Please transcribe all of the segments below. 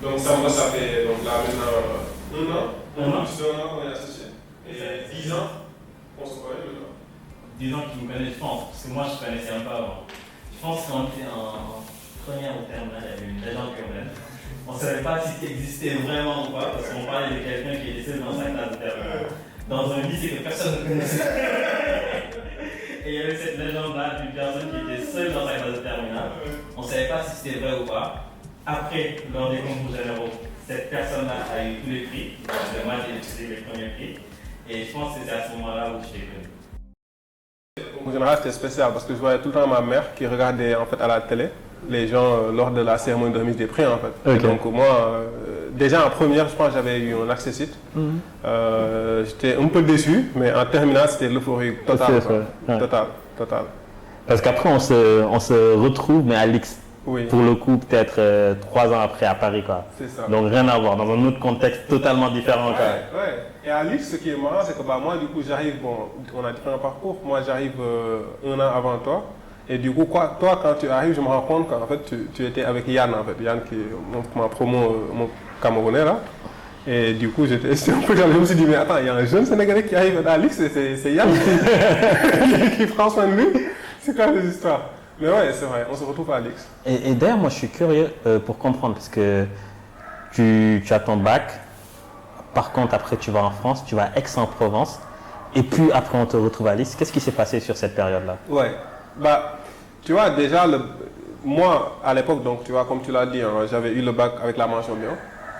Donc Samba, ça fait donc là maintenant un an, Un an. plus d'un an qu'on est associés. Et 10 ans qu'on se connaît maintenant. 10 ans qu'ils me connaissent, je pense, parce que moi je connaissais un peu avant. Je pense qu'on était en première ou terminale, il y avait une légende urbaine. On ne savait pas si ça existait vraiment ou pas, parce qu'on parlait de quelqu'un qui était seul dans sa classe de terminale. Dans un lycée que personne ne connaissait. Et il y avait cette légende-là d'une personne qui était seule dans sa classe de terminale. On ne savait pas si c'était vrai ou pas. Après, lors des concours généraux, cette personne-là a eu tous les prix. Donc, moi, j'ai utilisé les premiers prix. Et je pense que c'est à ce moment-là où je t'ai connu. En général, c'était spécial parce que je voyais tout le temps ma mère qui regardait en fait à la télé les gens lors de la cérémonie de remise des prix en fait. Ok. Et donc moi, déjà en première, je pense que j'avais eu un accessite. J'étais un peu déçu, mais en terminale, c'était l'euphorie totale. C'est quoi. ça, ouais. Totale. Parce qu'après, on se retrouve, mais à l'X. Oui, Pour le coup, peut-être 3 ans après à Paris, quoi. c'est ça. Donc rien à voir, dans un autre contexte totalement différent, quoi. Ouais. Et à Lix, ce qui est marrant, c'est que bah, moi, du coup, j'arrive, bon, on a différents parcours. Moi, j'arrive un an avant toi. Et du coup, toi, quand tu arrives, je me rends compte qu'en fait, tu étais avec Yann, en fait. Yann, qui est ma promo, mon Camerounais, là. Et du coup, j'étais un peu genre, je me suis dit, mais attends, il y a un jeune Sénégalais qui arrive à Lix, c'est Yann qui prend soin de lui. C'est quoi les histoires? Mais ouais, c'est vrai, on se retrouve à Lix. Et d'ailleurs, moi, je suis curieux pour comprendre, parce que tu as ton bac, par contre, après, tu vas en France, tu vas à Aix-en-Provence, et puis après, on te retrouve à Nice. Qu'est-ce qui s'est passé sur cette période-là? Ouais, bah, tu vois, déjà, moi, à l'époque, donc, tu vois, comme tu l'as dit, hein, j'avais eu le bac avec la mention bien.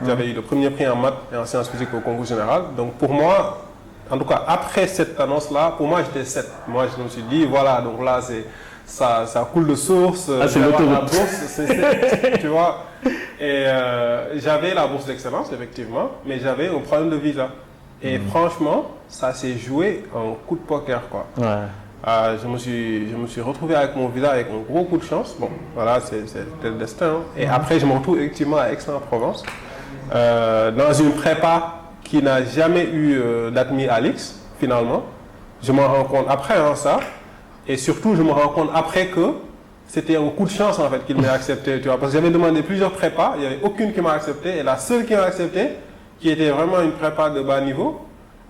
J'avais eu le premier prix en maths et en sciences physiques au concours général. Donc, pour moi, en tout cas, après cette annonce-là, pour moi, j'étais 7. Moi, je me suis dit, voilà, donc là, ça coule de source. C'est la l'autoroute. bourse, tu vois. Et j'avais la bourse d'excellence, effectivement, mais j'avais un problème de visa. Et franchement, ça s'est joué en coup de poker, quoi. Ouais. Je me suis retrouvé avec mon visa avec un gros coup de chance. Bon, voilà, c'était le destin. Hein. Et après, je me retrouve effectivement à Aix-en-Provence, dans une prépa qui n'a jamais eu d'admis à l'X, finalement. Je m'en rends compte après, hein, ça. Et surtout, je me rends compte après que c'était un coup de chance, en fait, qu'il m'ait accepté. Tu vois, parce que j'avais demandé plusieurs prépas, il n'y avait aucune qui m'a accepté. Et la seule qui m'a accepté, qui était vraiment une prépa de bas niveau,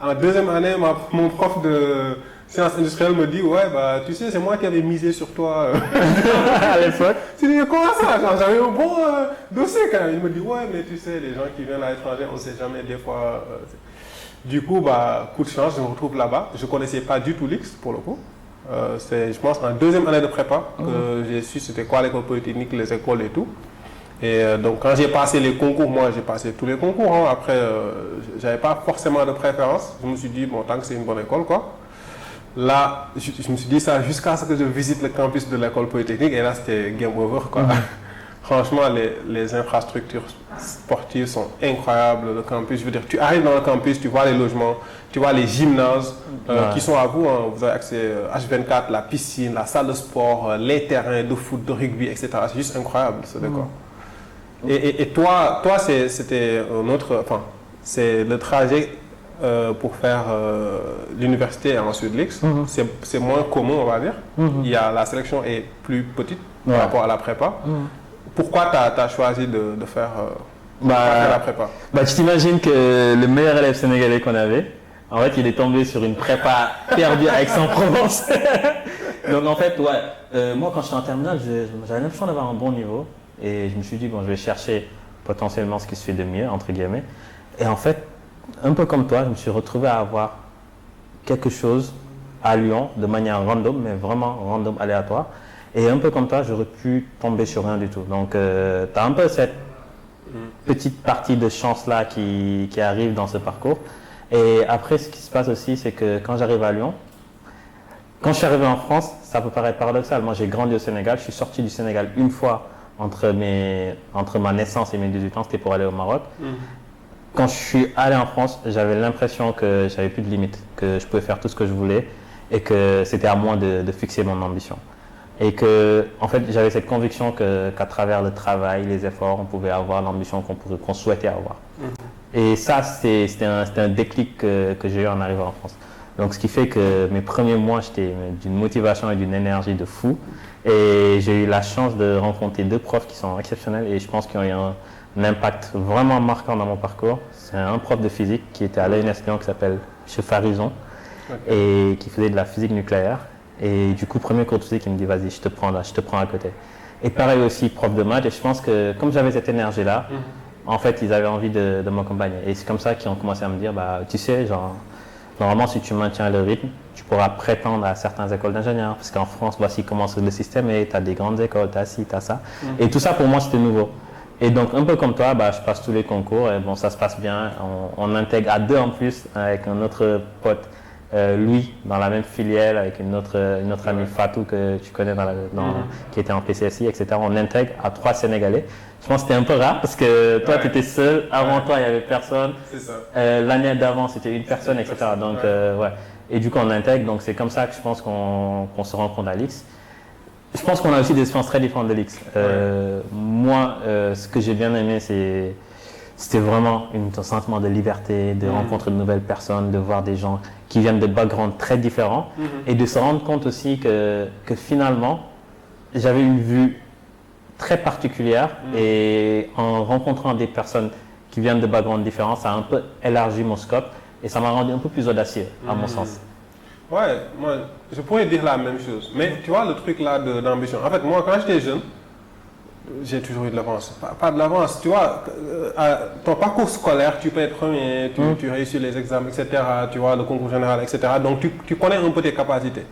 en deuxième année, mon prof de sciences industrielles me dit, ouais, bah, tu sais, c'est moi qui avais misé sur toi À l'époque. Tu dis, comment ça? Genre, j'avais un bon dossier quand même. Il me dit, ouais, mais tu sais, les gens qui viennent à l'étranger, on ne sait jamais, des fois. Du coup, bah, coup de chance, je me retrouve là-bas. Je ne connaissais pas du tout l'X, pour le coup. C'est, je pense, en deuxième année de prépa que j'ai su c'était quoi l'école polytechnique, les écoles et tout. Et donc, quand j'ai passé les concours, moi, j'ai passé tous les concours. Hein. Après, j'avais pas forcément de préférence. Je me suis dit, bon, tant que c'est une bonne école, quoi. Là, je me suis dit ça jusqu'à ce que je visite le campus de l'école polytechnique. Et là, c'était game over, quoi. Franchement, les infrastructures sportives sont incroyables. Le campus, je veux dire, tu arrives dans le campus, tu vois les logements, tu vois les gymnases qui sont à vous. Hein. Vous avez accès à H24, la piscine, la salle de sport, les terrains de foot, de rugby, etc. C'est juste incroyable, ce décor. Et toi, c'était un autre, enfin, c'est le trajet pour faire l'université en ensuite l'X. C'est moins commun, on va dire. La sélection est plus petite par rapport à la prépa. Pourquoi tu as choisi de faire la prépa? Bah, tu t'imagines que le meilleur élève sénégalais qu'on avait, en fait, il est tombé sur une prépa perdue à Aix-en-Provence. Donc, en fait, moi, quand j'étais en terminale, j'avais l'impression d'avoir un bon niveau. Et je me suis dit, bon, je vais chercher potentiellement ce qui se fait de mieux, entre guillemets. Et en fait, un peu comme toi, je me suis retrouvé à avoir quelque chose à Lyon de manière random, mais vraiment random, aléatoire. Et un peu comme toi, j'aurais pu tomber sur rien du tout. Donc, tu as un peu cette petite partie de chance-là qui arrive dans ce parcours. Et après, ce qui se passe aussi, c'est que quand j'arrive à Lyon, quand je suis arrivé en France, ça peut paraître paradoxal. Moi, j'ai grandi au Sénégal. Je suis sorti du Sénégal une fois entre ma naissance et mes 18 ans, c'était pour aller au Maroc. Quand je suis allé en France, j'avais l'impression que j'avais plus de limites, que je pouvais faire tout ce que je voulais et que c'était à moi de fixer mon ambition. Et que, en fait, j'avais cette conviction qu'à travers le travail, les efforts, on pouvait avoir l'ambition qu'on souhaitait avoir. Et ça, c'était un déclic que j'ai eu en arrivant en France. Donc, ce qui fait que mes premiers mois, j'étais d'une motivation et d'une énergie de fou. Et j'ai eu la chance de rencontrer 2 profs qui sont exceptionnels et je pense qu'ils ont eu un impact vraiment marquant dans mon parcours. C'est un prof de physique qui était à l'ENS Lyon qui s'appelle M. Farison et qui faisait de la physique nucléaire. Et du coup, premier cours de physique, il me dit vas-y, je te prends là, je te prends à côté. Et pareil aussi, prof de maths. Et je pense que comme j'avais cette énergie-là, en fait, ils avaient envie de m'accompagner. Et c'est comme ça qu'ils ont commencé à me dire bah, tu sais, genre, normalement, si tu maintiens le rythme, tu pourras prétendre à certaines écoles d'ingénieurs. Parce qu'en France, voici comment le système est. Tu as des grandes écoles, tu as ci, tu as ça. Et tout ça, pour moi, c'était nouveau. Et donc, un peu comme toi, bah, je passe tous les concours et bon, ça se passe bien. On intègre à 2 en plus avec un autre pote, Louis, dans la même filière, avec une autre amie Fatou que tu connais, qui était en PCSI, etc. On intègre à 3 Sénégalais. Je pense que c'était un peu rare parce que toi, tu étais seul. Avant toi, il n'y avait personne. C'est ça. L'année d'avant, c'était une personne, etc. Donc, ouais. Et du coup, on intègre. Donc, c'est comme ça que je pense qu'on se rencontre à l'X. Je pense qu'on a aussi des expériences très différentes de l'X. Moi, ce que j'ai bien aimé, c'était vraiment un sentiment de liberté, de rencontrer de nouvelles personnes, de voir des gens qui viennent de backgrounds très différents et de se rendre compte aussi que finalement, j'avais une vue très particulière et en rencontrant des personnes qui viennent de backgrounds différents, ça a un peu élargi mon scope et ça m'a rendu un peu plus audacieux, à mon sens. Ouais, moi, je pourrais dire la même chose. Mais tu vois, le truc là d'ambition. En fait, moi, quand j'étais jeune, j'ai toujours eu de l'avance. Pas de l'avance. Tu vois, ton parcours scolaire, tu peux être premier, tu réussis les examens, etc. Tu vois, le concours général, etc. Donc, tu connais un peu tes capacités.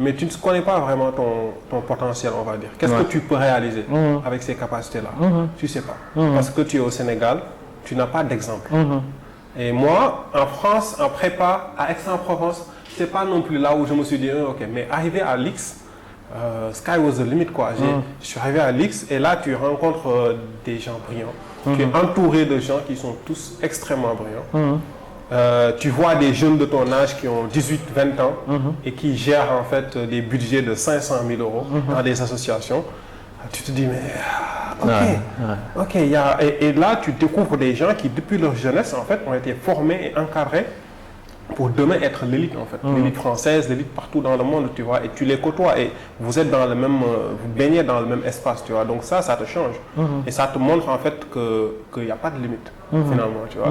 Mais tu ne connais pas vraiment ton potentiel, on va dire. Qu'est-ce que tu peux réaliser avec ces capacités-là? Tu ne sais pas. Parce que tu es au Sénégal, tu n'as pas d'exemple. Et moi, en France, en prépa, à Aix-en-Provence, ce n'est pas non plus là où je me suis dit, ok, mais arrivé à l'X, sky was the limit, quoi. Je suis arrivé à l'X et là, tu rencontres des gens brillants. Tu es entouré de gens qui sont tous extrêmement brillants. Tu vois des jeunes de ton âge qui ont 18-20 ans et qui gèrent en fait des budgets de 500 000 euros dans des associations. Tu te dis, mais ok, et là, tu découvres des gens qui, depuis leur jeunesse, en fait, ont été formés et encadrés pour demain être l'élite, en fait. L'élite française, l'élite partout dans le monde, tu vois. Et tu les côtoies et vous êtes dans le même, vous baignez dans le même espace, tu vois. Donc ça te change. Et ça te montre, en fait, qu'il n'y a pas de limite, finalement, tu vois.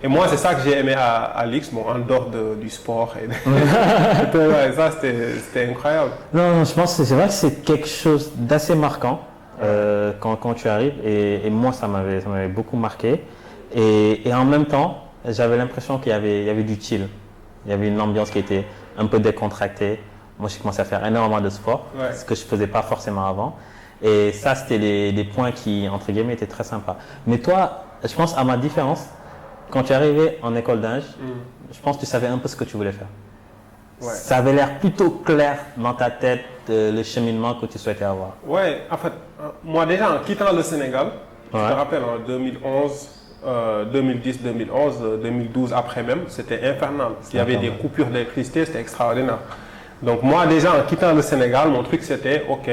Et moi, c'est ça que j'ai aimé à l'X, bon, en dehors du sport. Ouais, ça, c'était incroyable. Non, je pense que c'est vrai que c'est quelque chose d'assez marquant quand tu arrives. Et moi, ça m'avait beaucoup marqué. Et en même temps, j'avais l'impression qu'il y avait du chill. Il y avait une ambiance qui était un peu décontractée. Moi, j'ai commencé à faire énormément de sport, ce que je ne faisais pas forcément avant. Et ça, c'était des points qui, entre guillemets, étaient très sympas. Mais toi, je pense à ma différence, quand tu es arrivé en école d'ingé, je pense que tu savais un peu ce que tu voulais faire. Ça avait l'air plutôt clair dans ta tête, le cheminement que tu souhaitais avoir. Ouais, en fait, moi déjà, en quittant le Sénégal, je te rappelle, en 2011, 2010, 2011, 2012 après même, c'était infernal. Il y avait des coupures d'électricité, c'était extraordinaire. Donc moi déjà en quittant le Sénégal, mon truc c'était ok,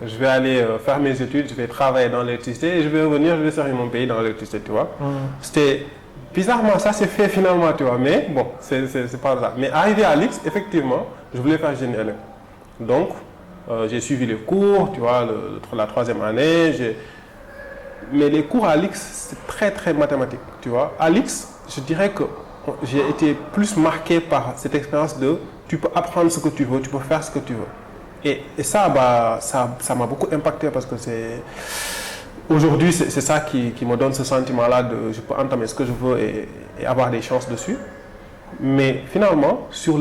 je vais aller faire mes études, je vais travailler dans l'électricité et je vais revenir, je vais servir mon pays dans l'électricité, tu vois. C'était bizarrement ça s'est fait finalement, tu vois, mais bon, c'est pas ça. Mais arrivé à l'X, effectivement, je voulais faire génie élève. Donc j'ai suivi les cours, tu vois, la 3e année, mais les cours à l'X, c'est très très mathématique, tu vois. À l'X, je dirais que j'ai été plus marqué par cette expérience de tu peux apprendre ce que tu veux, tu peux faire ce que tu veux. Et ça, ça m'a beaucoup impacté parce que aujourd'hui, c'est ça qui me donne ce sentiment-là de je peux entamer ce que je veux et avoir des chances dessus. Mais finalement, sur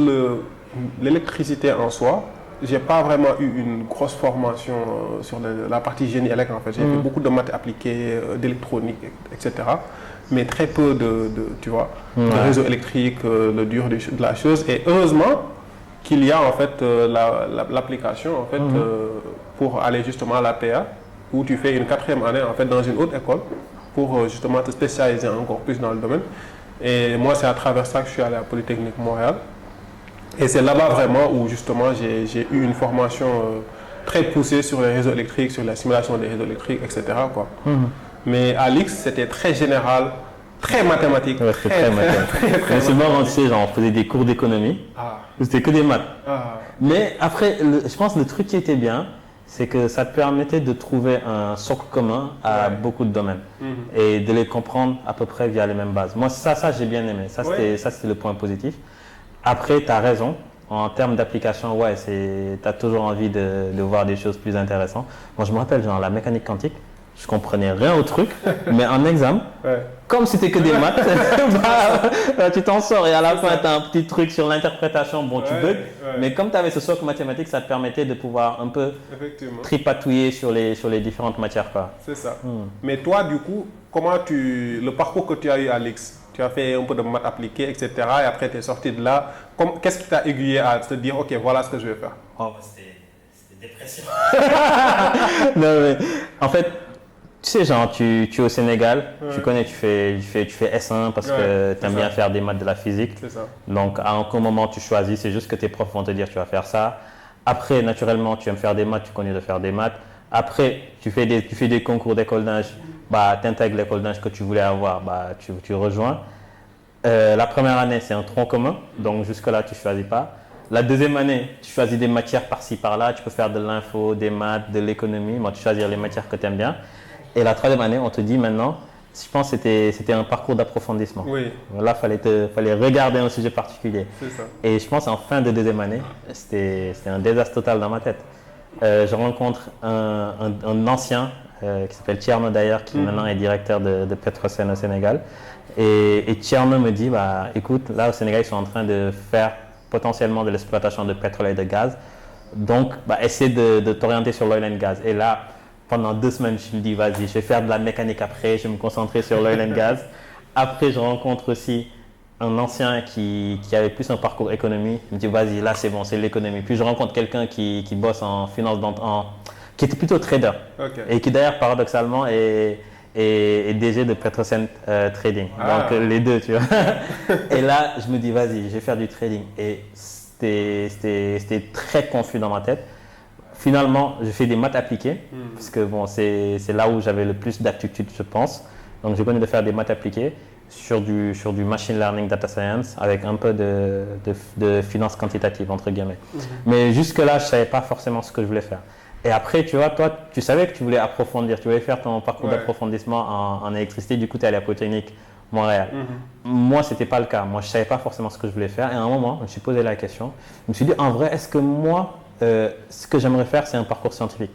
l'électricité en soi, j'ai pas vraiment eu une grosse formation sur la partie génie électrique en fait. J'ai fait beaucoup de maths appliquées, d'électronique, etc. Mais très peu tu vois, de réseau électrique, le dur de la chose. Et heureusement qu'il y a en fait l'application en fait pour aller justement à l'APA où tu fais une 4e année en fait dans une autre école pour justement te spécialiser encore plus dans le domaine. Et moi, c'est à travers ça que je suis allé à Polytechnique Montréal. Et c'est là-bas vraiment où justement j'ai eu une formation très poussée sur les réseaux électriques, sur la simulation des réseaux électriques, etc. quoi. Mais à l'X, c'était très général, très mathématique. Ouais, c'est très mathématique. Mais c'est marrant, tu sais, genre, on faisait des cours d'économie. Ah, C'était que des maths. ah, Mais après, je pense que le truc qui était bien, c'est que ça te permettait de trouver un socle commun à Ouais. beaucoup de domaines mhm. et de les comprendre à peu près via les mêmes bases. Moi, ça j'ai bien aimé. Ouais. Ça, c'était le point positif. Après, tu as raison. En termes d'application, ouais, tu as toujours envie de voir des choses plus intéressantes. Moi, je me rappelle, genre, la mécanique quantique, je comprenais rien au truc, mais en examen, Ouais. comme c'était que des maths, tu t'en sors et à la C'est fin, ça. tu as un petit truc sur l'interprétation. Bon, tu Ouais, bugs, ouais. mais comme tu avais ce socle mathématique, ça te permettait de pouvoir un peu Effectivement. tripatouiller sur les différentes matières, quoi. C'est ça. Hmm. Mais toi, du coup, le parcours que tu as eu à l'X, tu as fait un peu de maths appliquées, etc. Et après, tu es sorti de là. Qu'est-ce qui t'a aiguillé à te dire, OK, voilà ce que je vais faire? Oh, bah, c'était dépression. Non, mais, en fait, tu sais, genre, tu es au Sénégal, Ouais. tu connais, tu fais S1 parce Ouais, que tu c'est aimes ça. bien faire des maths, de la physique. C'est ça. Donc, à aucun moment tu choisis, c'est juste que tes profs vont te dire tu vas faire ça. Après, naturellement, tu aimes faire des maths, tu connais de faire des maths. Après, tu fais des concours d'école d'ingé, bah, tu intègres l'école d'ingé que tu voulais avoir, bah, tu rejoins. La première année, c'est un tronc commun, donc jusque-là, tu ne choisis pas. La deuxième année, tu choisis des matières par-ci, par-là. Tu peux faire de l'info, des maths, de l'économie. Moi, tu choisis les matières que tu aimes bien. Et la troisième année, on te dit maintenant, je pense que c'était un parcours d'approfondissement. Oui, Là, fallait regarder un sujet particulier. c'est ça. Et je pense en fin de deuxième année, c'était un désastre total dans ma tête. Je rencontre un ancien qui s'appelle Thierno d'ailleurs, qui maintenant est directeur de Petrosen au Sénégal. Et Thierno me dit, bah, écoute, là au Sénégal, ils sont en train de faire potentiellement de l'exploitation de pétrole et de gaz. Donc, bah, essaie de t'orienter sur l'oil and gas. Et là, pendant 2 semaines, je me dis, vas-y, je vais faire de la mécanique après, je vais me concentrer sur l'oil and gas. Après, je rencontre aussi un ancien qui avait plus un parcours économie. Je me dis, vas-y, là, c'est bon, c'est l'économie. Puis je rencontre quelqu'un qui bosse en finance, qui était plutôt trader. OK. Et qui d'ailleurs, paradoxalement, est DG de Petrosen Trading. Ah. Donc, les deux, tu vois. Et là, je me dis, vas-y, je vais faire du trading. Et c'était très confus dans ma tête. Finalement, je fais des maths appliquées, parce que bon, c'est là où j'avais le plus d'aptitude, je pense. Donc, je connais de faire des maths appliquées sur du machine learning, data science, avec un peu de finance quantitative, entre guillemets. Mais jusque-là, je ne savais pas forcément ce que je voulais faire. Et après, tu vois, toi, tu savais que tu voulais approfondir, tu voulais faire ton parcours Ouais. d'approfondissement en électricité, du coup, tu es allé à Polytechnique Montréal. Moi, ce n'était pas le cas. Moi, je ne savais pas forcément ce que je voulais faire. Et à un moment, je me suis posé la question. Je me suis dit, en vrai, est-ce que moi, ce que j'aimerais faire, c'est un parcours scientifique?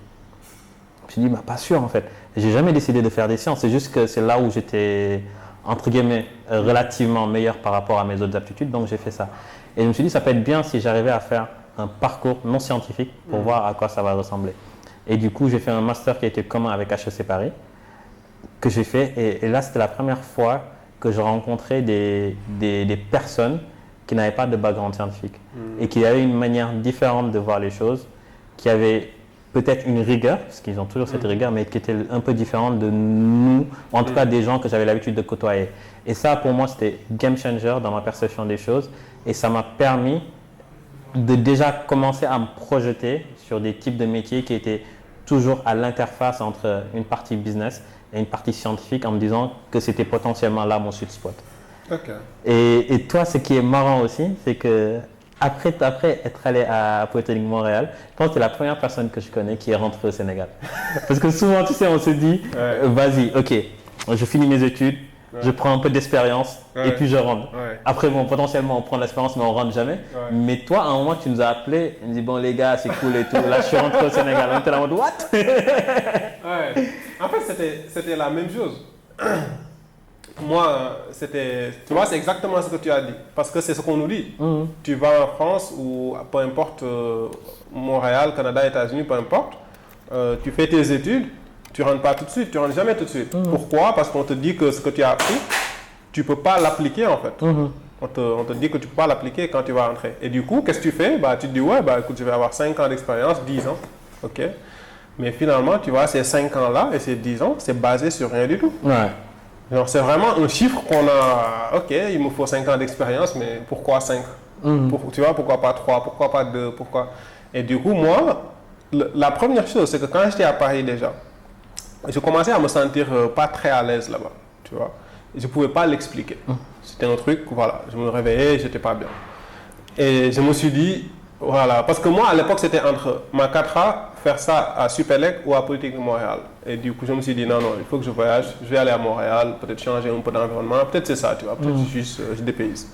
Je me suis dit, bah, pas sûr en fait. J'ai jamais décidé de faire des sciences. C'est juste que c'est là où j'étais, entre guillemets, relativement meilleur par rapport à mes autres aptitudes. Donc, j'ai fait ça. Et je me suis dit, ça peut être bien si j'arrivais à faire un parcours non scientifique pour voir à quoi ça va ressembler. Et du coup, j'ai fait un master qui était commun avec HEC Paris, que j'ai fait. Et là, c'était la première fois que je rencontrais des personnes qui n'avaient pas de background scientifique et qui avaient une manière différente de voir les choses, qui avaient peut-être une rigueur, parce qu'ils ont toujours cette rigueur, mais qui était un peu différente de nous, ou en tout cas des gens que j'avais l'habitude de côtoyer. Et ça, pour moi, c'était game changer dans ma perception des choses. Et ça m'a permis de déjà commencer à me projeter sur des types de métiers qui étaient toujours à l'interface entre une partie business et une partie scientifique, en me disant que c'était potentiellement là mon sweet spot. OK. Et toi, ce qui est marrant aussi, c'est que après être allé à Polytechnique Montréal, je pense que tu es la première personne que je connais qui est rentrée au Sénégal. Parce que souvent, tu sais, on se dit, Ouais. vas-y, ok, je finis mes études, je prends un peu d'expérience Ouais. et puis je rentre. Ouais. Après, bon, potentiellement, on prend de l'expérience, mais on rentre jamais. Ouais. Mais toi, à un moment, tu nous as appelés, tu nous dis, bon, les gars, c'est cool et tout. Là, je suis rentré au Sénégal. On était là en mode, what? Ouais. En fait, c'était la même chose. Moi, tu vois, c'est exactement ce que tu as dit. Parce que c'est ce qu'on nous dit. Tu vas en France ou peu importe, Montréal, Canada, États-Unis, peu importe, tu fais tes études, tu rentres pas tout de suite, tu rentres jamais tout de suite. Pourquoi? Parce qu'on te dit que ce que tu as appris, tu peux pas l'appliquer en fait. On te dit que tu peux pas l'appliquer quand tu vas rentrer. Et du coup, qu'est-ce que tu fais? Bah, tu te dis, ouais, bah, écoute, je vais avoir 5 ans d'expérience, 10 ans. OK. Mais finalement, tu vois, ces 5 ans-là et ces 10 ans, c'est basé sur rien du tout. Ouais. Genre, c'est vraiment un chiffre qu'on a. OK, il me faut 5 ans d'expérience, mais pourquoi 5? Tu vois, pourquoi pas 3? Pourquoi pas 2? Pourquoi? Et du coup, moi, la première chose, c'est que quand j'étais à Paris déjà, je commençais à me sentir pas très à l'aise là-bas. Tu vois. je ne pouvais pas l'expliquer. C'était un truc, voilà, je me réveillais, je n'étais pas bien. Et je me suis dit, voilà, parce que moi à l'époque c'était entre ma 4A, faire ça à Supélec ou à Polytechnique de Montréal. Et du coup je me suis dit, non, il faut que je voyage, je vais aller à Montréal, peut-être changer un peu d'environnement, peut-être c'est ça, tu vois, peut-être juste je dépayse.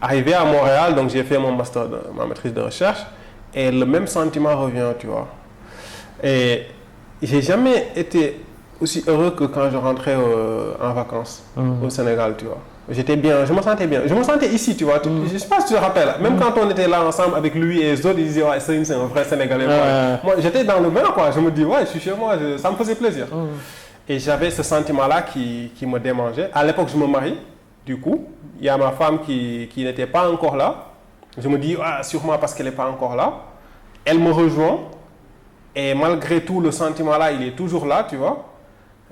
Arrivé à Montréal, donc j'ai fait mon master, ma maîtrise de recherche, et le même sentiment revient, tu vois. Et j'ai jamais été aussi heureux que quand je rentrais en vacances au Sénégal, tu vois. J'étais bien, je me sentais bien. Je me sentais ici, tu vois. Je ne sais pas si tu te rappelles. Même quand on était là ensemble avec lui et les autres, ils disaient, ouais, c'est un vrai Sénégalais. Moi, j'étais dans le bain, quoi. Je me dis, ouais, je suis chez moi, ça me faisait plaisir. Et j'avais ce sentiment-là qui me démangeait. À l'époque, je me marie. Du coup, il y a ma femme qui n'était pas encore là. Je me dis, ah, sûrement parce qu'elle n'est pas encore là. Elle me rejoint. Et malgré tout, le sentiment-là, il est toujours là, tu vois.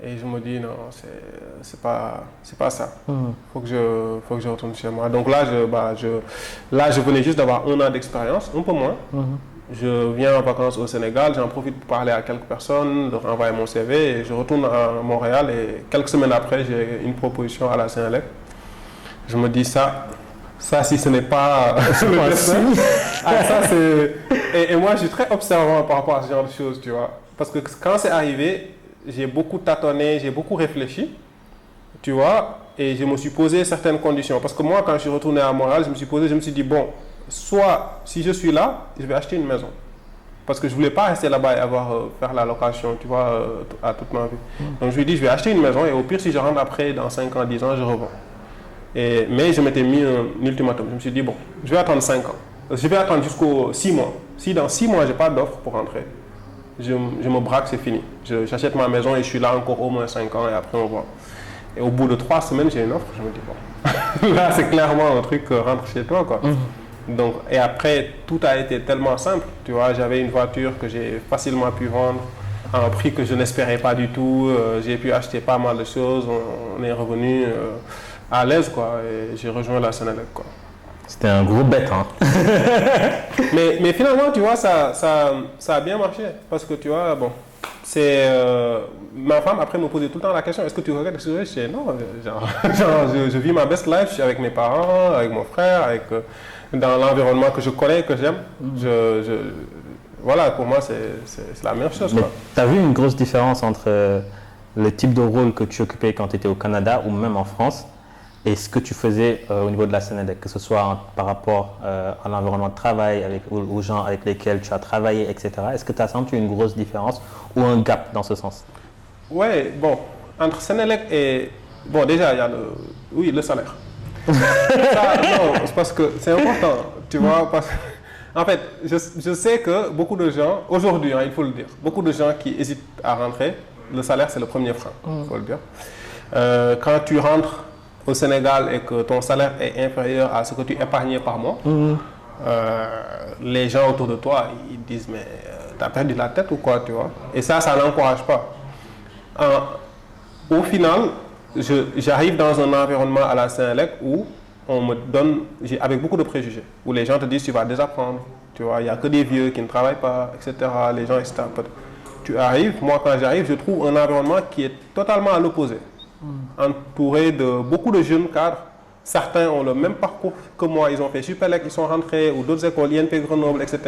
Et je me dis, non, c'est pas ça. Faut que je retourne chez moi. Donc là, je venais juste d'avoir 1 an d'expérience, un peu moins. Je viens en vacances au Sénégal, j'en profite pour parler à quelques personnes, de renvoyer mon CV et je retourne à Montréal. Et quelques semaines après, j'ai une proposition à la Sénélec. Je me dis, ça si ce n'est pas le destin, ça c'est... Et moi, je suis très observant par rapport à ce genre de choses, tu vois. Parce que quand c'est arrivé, j'ai beaucoup tâtonné, j'ai beaucoup réfléchi, tu vois, et je me suis posé certaines conditions. Parce que moi, quand je suis retourné à Montréal, je me suis dit, bon, soit si je suis là, je vais acheter une maison. Parce que je ne voulais pas rester là-bas et faire la location, tu vois, à toute ma vie. Donc je lui ai dit, je vais acheter une maison et au pire, si je rentre après, dans 5 ans, 10 ans, je revends. Mais je m'étais mis un ultimatum. Je me suis dit, bon, je vais attendre 5 ans. Je vais attendre jusqu'aux 6 mois. Si dans 6 mois, je n'ai pas d'offre pour rentrer, je me braque, c'est fini. J'achète ma maison et je suis là encore au moins 5 ans et après on voit. Et au bout de 3 semaines, j'ai une offre. Je me dis, bon, là c'est clairement un truc, rentre chez toi, quoi. Donc, et après, tout a été tellement simple. Tu vois, j'avais une voiture que j'ai facilement pu vendre à un prix que je n'espérais pas du tout. J'ai pu acheter pas mal de choses. On est revenu à l'aise, quoi. Et j'ai rejoint la Sénélec, quoi. C'était un gros bête, hein. mais finalement, tu vois, ça a bien marché. Parce que, tu vois, bon, c'est... ma femme, après, me posait tout le temps la question, est-ce que tu regrettes? Je disais, non, je vis ma best life, je suis avec mes parents, avec mon frère, dans l'environnement que je connais, que j'aime. Voilà, pour moi, c'est la meilleure chose. Tu as vu une grosse différence entre le type de rôle que tu occupais quand tu étais au Canada ou même en France et ce que tu faisais au niveau de la Sénélec, que ce soit par rapport à l'environnement de travail, aux gens avec lesquels tu as travaillé, etc. Est-ce que tu as senti une grosse différence ou un gap dans ce sens? Oui, bon, entre Sénélec et... Bon, déjà, il y a le salaire. Ça, non, c'est parce que c'est important, tu vois, parce que, en fait, je sais que beaucoup de gens, aujourd'hui, il faut le dire, beaucoup de gens qui hésitent à rentrer, le salaire, c'est le premier frein, il faut le dire. Quand tu rentres au Sénégal et que ton salaire est inférieur à ce que tu épargnais par mois, les gens autour de toi, ils disent, mais t'as perdu la tête ou quoi, tu vois? Et ça n'encourage pas. Au final, j'arrive dans un environnement à la Sénélec où on me donne, avec beaucoup de préjugés, où les gens te disent tu vas désapprendre, tu vois, il n'y a que des vieux qui ne travaillent pas, etc. Les gens, etc. Tu arrives, moi quand j'arrive, je trouve un environnement qui est totalement à l'opposé, entouré de beaucoup de jeunes cadres. Certains ont le même parcours que moi, ils ont fait Supélec, ils sont rentrés, ou d'autres écoles, INP Grenoble, etc.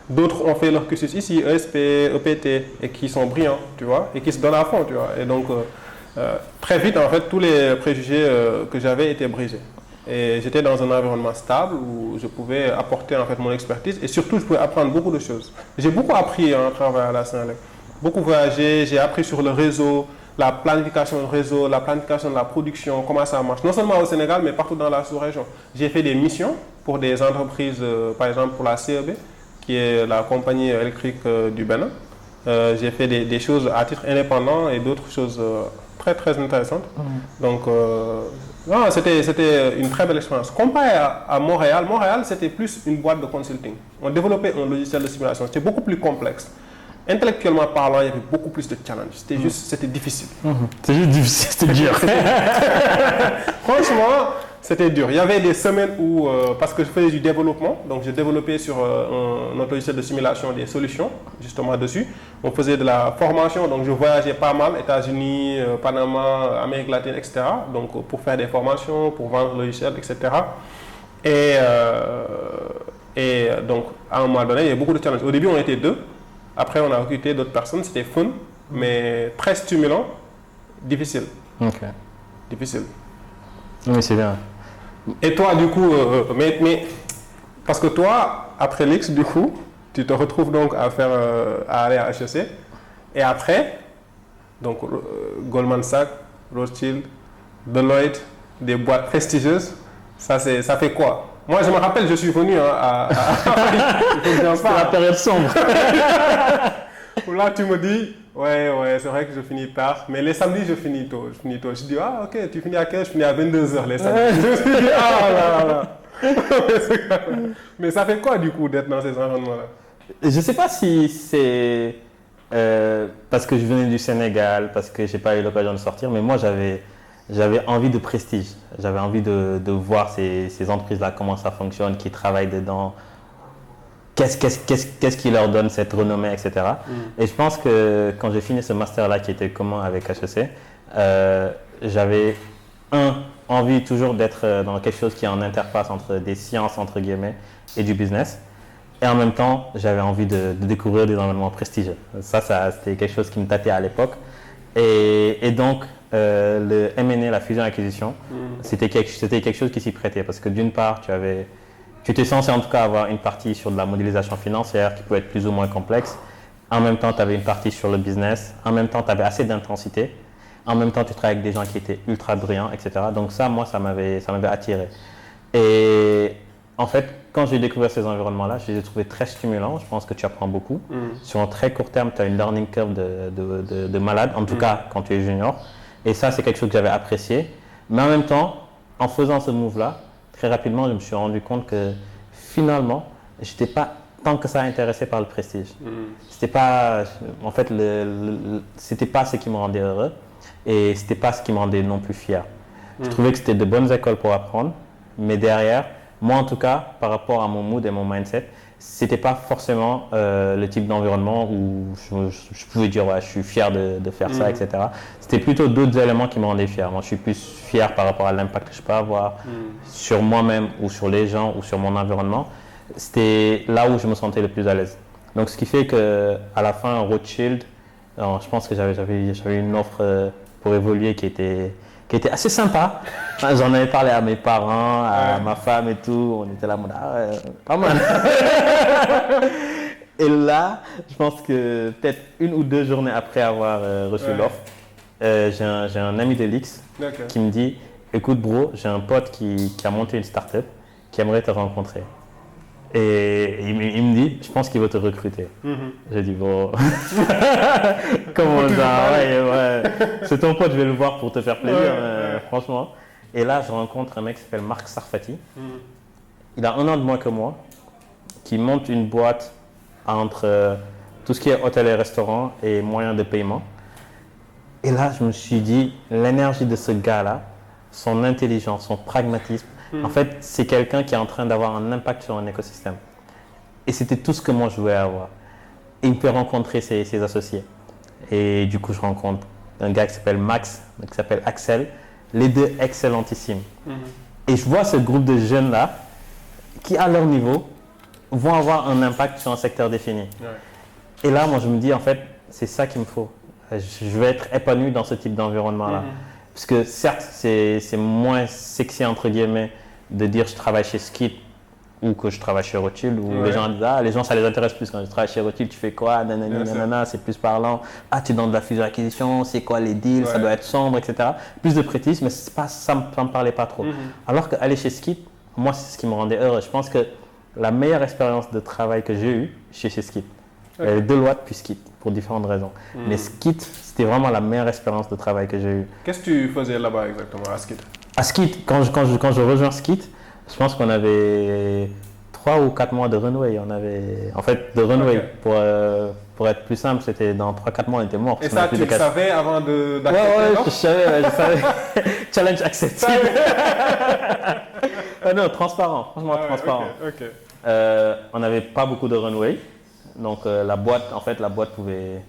D'autres ont fait leur cursus ici, ESP, EPT, et qui sont brillants, tu vois, et qui se donnent à fond, tu vois. Et donc, très vite, en fait, tous les préjugés que j'avais étaient brisés. Et j'étais dans un environnement stable où je pouvais apporter en fait mon expertise et surtout je pouvais apprendre beaucoup de choses. J'ai beaucoup appris en travaillant à la Sénélec. Beaucoup voyagé, j'ai appris sur le réseau, la planification du réseau, la planification de la production, comment ça marche. Non seulement au Sénégal, mais partout dans la sous-région. J'ai fait des missions pour des entreprises, par exemple pour la CEB, qui est la compagnie électrique du Bénin. J'ai fait des choses à titre indépendant et d'autres choses très très intéressantes. Donc, non, c'était une très belle expérience. Comparé à Montréal, c'était plus une boîte de consulting. On développait un logiciel de simulation. C'était beaucoup plus complexe. Intellectuellement parlant, il y avait beaucoup plus de challenges. C'était juste, c'était difficile. C'est juste difficile, c'était dur. Franchement, C'était dur. Il y avait des semaines où, parce que je faisais du développement, donc j'ai développé sur un autre logiciel de simulation des solutions, justement dessus. On faisait de la formation, donc je voyageais pas mal, États-Unis, Panama, Amérique latine, etc. Donc pour faire des formations, pour vendre le logiciel, etc. Et donc à un moment donné, il y avait beaucoup de challenges. Au début, on était 2. Après, on a recruté d'autres personnes. C'était fun, mais très stimulant, difficile. Ok. Difficile. Oui, c'est bien. Et toi, du coup, mais parce que toi, après l'X, du coup, tu te retrouves donc à aller à HEC. Et après, donc Goldman Sachs, Rothschild, Deloitte, des boîtes prestigieuses, ça fait quoi? Moi, je me rappelle, je suis venu à C'était la période sombre. Là, tu me dis, ouais, c'est vrai que je finis tard, mais les samedis, je finis tôt. Je dis, ah, ok, tu finis à 15, je finis à 22h les samedis. Je me suis dit, ah là. Mais ça fait quoi, du coup, d'être dans ces environnements-là? Je ne sais pas si c'est parce que je venais du Sénégal, parce que je n'ai pas eu l'occasion de sortir, mais moi, j'avais envie de prestige. J'avais envie de voir ces entreprises-là, comment ça fonctionne, qui travaillent dedans. Qu'est-ce qui leur donne cette renommée, etc. Et je pense que quand j'ai fini ce master-là qui était commun avec HEC, j'avais envie toujours d'être dans quelque chose qui est en interface entre des sciences, entre guillemets, et du business. Et en même temps, j'avais envie de découvrir des environnements prestigieux. Ça c'était quelque chose qui me tâtait à l'époque. Et donc, le M&A, la fusion-acquisition, c'était quelque chose qui s'y prêtait. Parce que d'une part, tu étais censé en tout cas avoir une partie sur de la modélisation financière qui pouvait être plus ou moins complexe. En même temps, tu avais une partie sur le business. En même temps, tu avais assez d'intensité. En même temps, tu travaillais avec des gens qui étaient ultra brillants, etc. Donc ça, moi, ça m'avait attiré. Et en fait, quand j'ai découvert ces environnements-là, je les ai trouvés très stimulants. Je pense que tu apprends beaucoup. Sur un très court terme, tu as une learning curve de malade, en tout cas quand tu es junior. Et ça, c'est quelque chose que j'avais apprécié. Mais en même temps, en faisant ce move-là, très rapidement, je me suis rendu compte que finalement, je n'étais pas tant que ça intéressé par le prestige. C'était pas, en fait, c'était pas ce qui me rendait heureux et c'était pas ce qui me rendait non plus fier. Je trouvais que c'était de bonnes écoles pour apprendre, mais derrière, moi en tout cas, par rapport à mon mood et mon mindset, c'était pas forcément le type d'environnement où je pouvais dire ouais, je suis fier de faire ça, etc. C'était plutôt d'autres éléments qui me rendaient fier. Moi, je suis plus fier par rapport à l'impact que je peux avoir sur moi-même ou sur les gens ou sur mon environnement. C'était là où je me sentais le plus à l'aise. Donc, ce qui fait qu'à la fin, Rothschild, alors, je pense que j'avais une offre pour évoluer qui était assez sympa. J'en avais parlé à mes parents, à ma femme et tout. On était là, pas mal. Et là, je pense que peut-être 1 ou 2 journées après avoir reçu l'offre, j'ai un ami de l'X qui me dit « Écoute bro, j'ai un pote qui a monté une start-up qui aimerait te rencontrer. » Et il me dit « Je pense qu'il veut te recruter. » J'ai dit « Bon, comment ça, ouais. C'est ton pote, je vais le voir pour te faire plaisir, franchement. » Et là, je rencontre un mec qui s'appelle Marc Sarfati. Il a 1 an de moins que moi, qui monte une boîte entre tout ce qui est hôtel et restaurant et moyens de paiement. Et là, je me suis dit, l'énergie de ce gars-là, son intelligence, son pragmatisme, en fait, c'est quelqu'un qui est en train d'avoir un impact sur un écosystème. Et c'était tout ce que moi, je voulais avoir. Et il me fait rencontrer ses associés. Et du coup, je rencontre un gars qui s'appelle Max, qui s'appelle Axel, les deux excellentissimes. Et je vois ce groupe de jeunes-là qui, à leur niveau, vont avoir un impact sur un secteur défini. Et là, moi, je me dis, en fait, c'est ça qu'il me faut. Je vais être épanoui dans ce type d'environnement-là. Parce que certes, c'est moins sexy, entre guillemets, de dire je travaille chez Skip ou que je travaille chez Rothschild, où les gens disent les gens ça les intéresse plus quand je travaille chez Rothschild, tu fais quoi, nanana, c'est plus parlant, tu es dans de la fusion-acquisition, c'est quoi les deals, ça doit être sombre, etc. Plus de prestige, mais ça ne me parlait pas trop. Alors qu'aller chez Skip, moi c'est ce qui me rendait heureux. Je pense que la meilleure expérience de travail que j'ai eue, chez Skip. Il y avait Deloitte puis Skip, pour différentes raisons. Mais Skip, c'était vraiment la meilleure expérience de travail que j'ai eue. Qu'est-ce que tu faisais là-bas exactement à Skip? À Skip, quand je rejoins Skip, je pense qu'on avait 3 ou 4 mois de runway. En fait, de runway, pour être plus simple, c'était dans 3-4 mois, on était mort. Et ça, tu le savais avant d'accepter? Ouais, je savais. Challenge accepté. Non, transparent, franchement transparent. Ok. On n'avait pas beaucoup de runway, donc la boîte pouvait